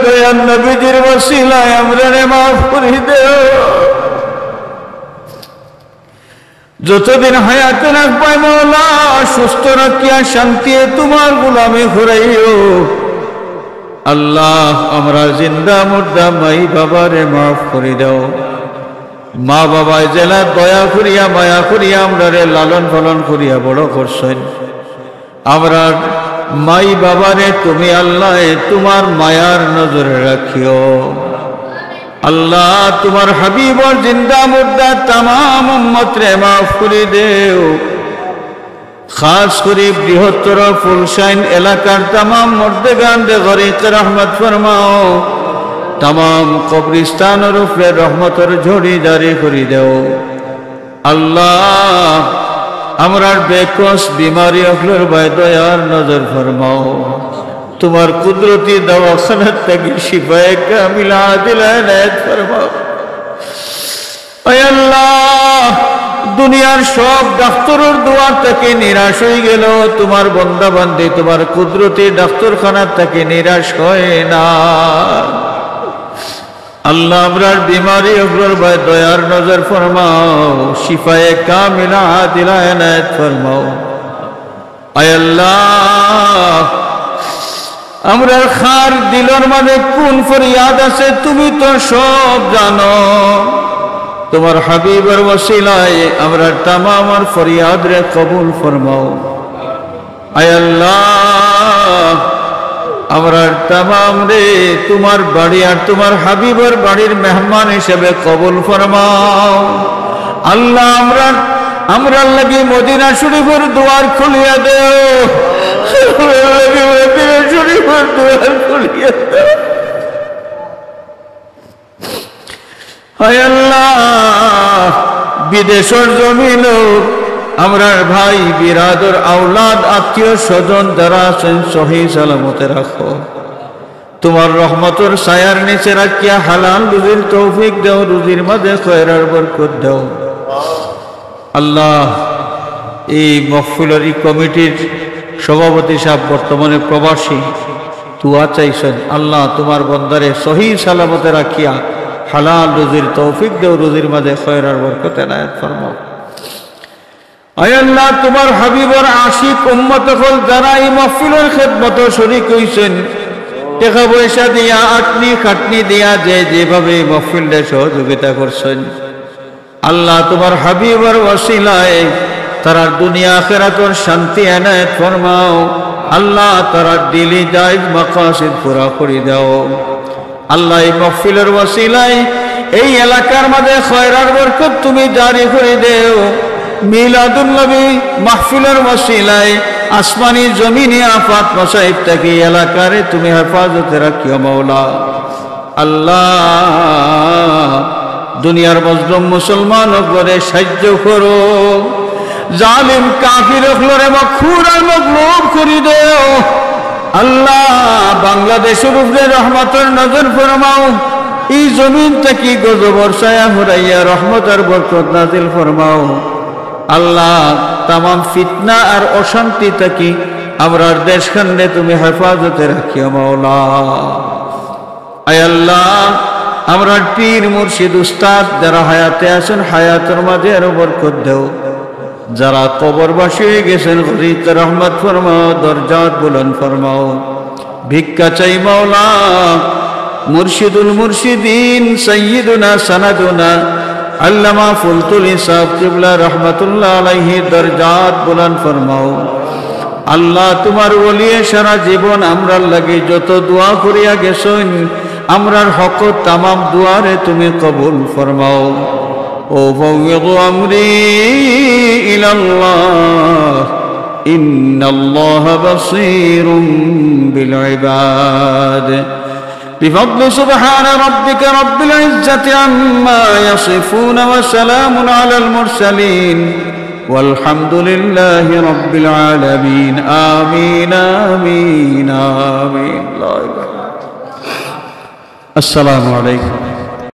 দয়াল নবীজির ওসিলায় আমরা রে মাফ করে দাও। যতদিন হায়াতে রাখবাই মাওলা সুস্থ রাখিয়া শান্তি তোমার গোলামি ঘুরাইও। আল্লাহ আমরা জিন্দা মুর্দা মাই বাবারে মাফ করে দাও। মা বাবায় জেলা দয়া করিয়া মায়া করিয়া আমরা রে লালন পালন করিয়া বড় করছেন। আমরা মাই বাবারে তুমি আল্লাহ তোমার মায়ার নজরে রাখিও। আল্লাহ তোমার হাবিবর জিন্দা মুর্দা তামাম উম্মত রে মাফ করে দেও। খাস করে বৃহত্তর ফুলশাইন এলাকার তামাম মুর্দেগান রে গরিক রহমত ফরমাও। তামাম কবরিস্তানের উপরে রহমতের ঝড়ি জারি করে দেও। আল্লাহ আমরার বেকস বিমারি অখলোর বাই দয়ার নজর ফরমাও। তোমার কুদরতি দওয়াখানার থেকে শিফায়ে কামিলা আদিলা ইনায়াত ফরমাও। আয় আল্লাহ দুনিয়ার সব ডাক্তারের দোয়া থেকে নিরাশ হয়ে গেল, তোমার বান্দা বান্দি তোমার কুদরতি ডাক্তারখানার থেকে নিরাশ হয় না। আল্লাহ আমরার বিমারি অগ্রর ভাই দয়ার নজর ফরমাও। শিফায়ে কামিলা আদিলা ইনায়াত ফরমাও। আয় আল্লাহ আমরার খার দিলর মাঝে কোন ফরিয়াদ আছে তুমি তো সব জানো। তোমার হাবিবের ওসিলায় আমরা তামাম ফরিয়াদ রে কবুল ফরমাও। আয় আল্লাহ আমরা তামাম রে তোমার বাড়ি আর তোমার হাবিবের বাড়ির মেহমান হিসেবে কবুল ফরমাও। আল্লাহ আমরা লাগি মদিনা শরীফের দুয়ার খুলিয়া দেও। মদিনা শরীফের দুয়ার খুলিয়া দেও। হায় আল্লাহ বিদেশের জমিন আমরা ভাই বিরাদর আওলাদ আত্মীয় স্বজন যারা আছেন সহি সালামতে রাখো। তোমার রহমতের ছায়ার নিচে রাখিয়া হালাল রুজির তৌফিক দাও, রুজির মাঝে খয়রার বরকত দাও। আল্লাহ এই মাহফিলের কমিটির সভাপতি সাহেব বর্তমানে প্রবাসী, দুয়া চাইছেন আল্লাহ তোমার বন্দারে সহি সালামতে রাখিয়া হালাল রুজির তৌফিক দাও, রুজির মাঝে খয়রার বরকত এনায়েত ফরমাও। আয় আল্লাহ তোমার হাবিবর আশিক উম্মত হল যারা এই মাহফিলের খেদমত শরীক হইছেন, টাকা পয়সা দিয়া আটনি খাটনি দিয়া যেভাবে মাহফিলে সহযোগিতা করছেন, আল্লাহ তোমার হাবিবর ওসিলায় তারা দুনিয়া আখিরাতের শান্তি এনায়েত ফরমাও। আল্লাহ তারা দিলি জায়েজ মাকাসিদ পুরা করে দাও। আল্লাহ এই মাহফিলের ওসিলায় এই এলাকার মাঝে খয়রার বরকত তুমি জারি করে দেও। মিলাদুন নবী মাহফিলের ওসিলায় আসমানি জমিনে আফাত মসাইব থেকে এলাকারে তুমি হেফাজতে রাখিও মাওলা। আল্লাহ দুনিয়ার মজলুম মুসলমান করে সাহায্য করো, জালিম কাফির হলরে মখুর আর মগলুব করে দেও। আল্লাহ বাংলাদেশের উপরে রহমতের নজর ফরমাও, এই জমিন থেকে গজব বর্ষায়া হুরাইয়া রহমত আর বরকত নাজিল ফরমাও। আল্লাহ তামাম ফিতনা আর অশান্তি থেকে আমরার দেশখানে তুমি হেফাজতে রাখিও মাওলা। আয় আল্লাহ আমরার পীর মুর্শিদ উস্তাদ যারা হায়াতে আছেন হায়াতের মাঝে আরো বরকত দেও, যারা কবরবাসী হয়ে গেছেন গরিবকে রহমত ফরমাও, দরজাত বুলন্দ ফরমাও। ভিক্ষা চাই মাওলা, মুর্শিদুল মুর্শিদিন সৈয়দুনা সনদুনা আল্লামা ফুলতুল ইসাব কিবলা রহমতুল্লাহ আলাইহি দরজাত বুলন্দ ফরমাও। আল্লাহ তোমার ওলিয়ে সারা জীবন আমরার লাগে যত দোয়া করিয়া গেছেন আমরার হক তামাম দুয়ারে তুমি কবুল ফরমাও। أفوض أمري إلى الله إن الله بصير بالعباد بفضل سبحان ربك رب العزة عما يصفون وسلام على المرسلين والحمد لله رب العالمين آمين آمين آمين. السلام عليكم.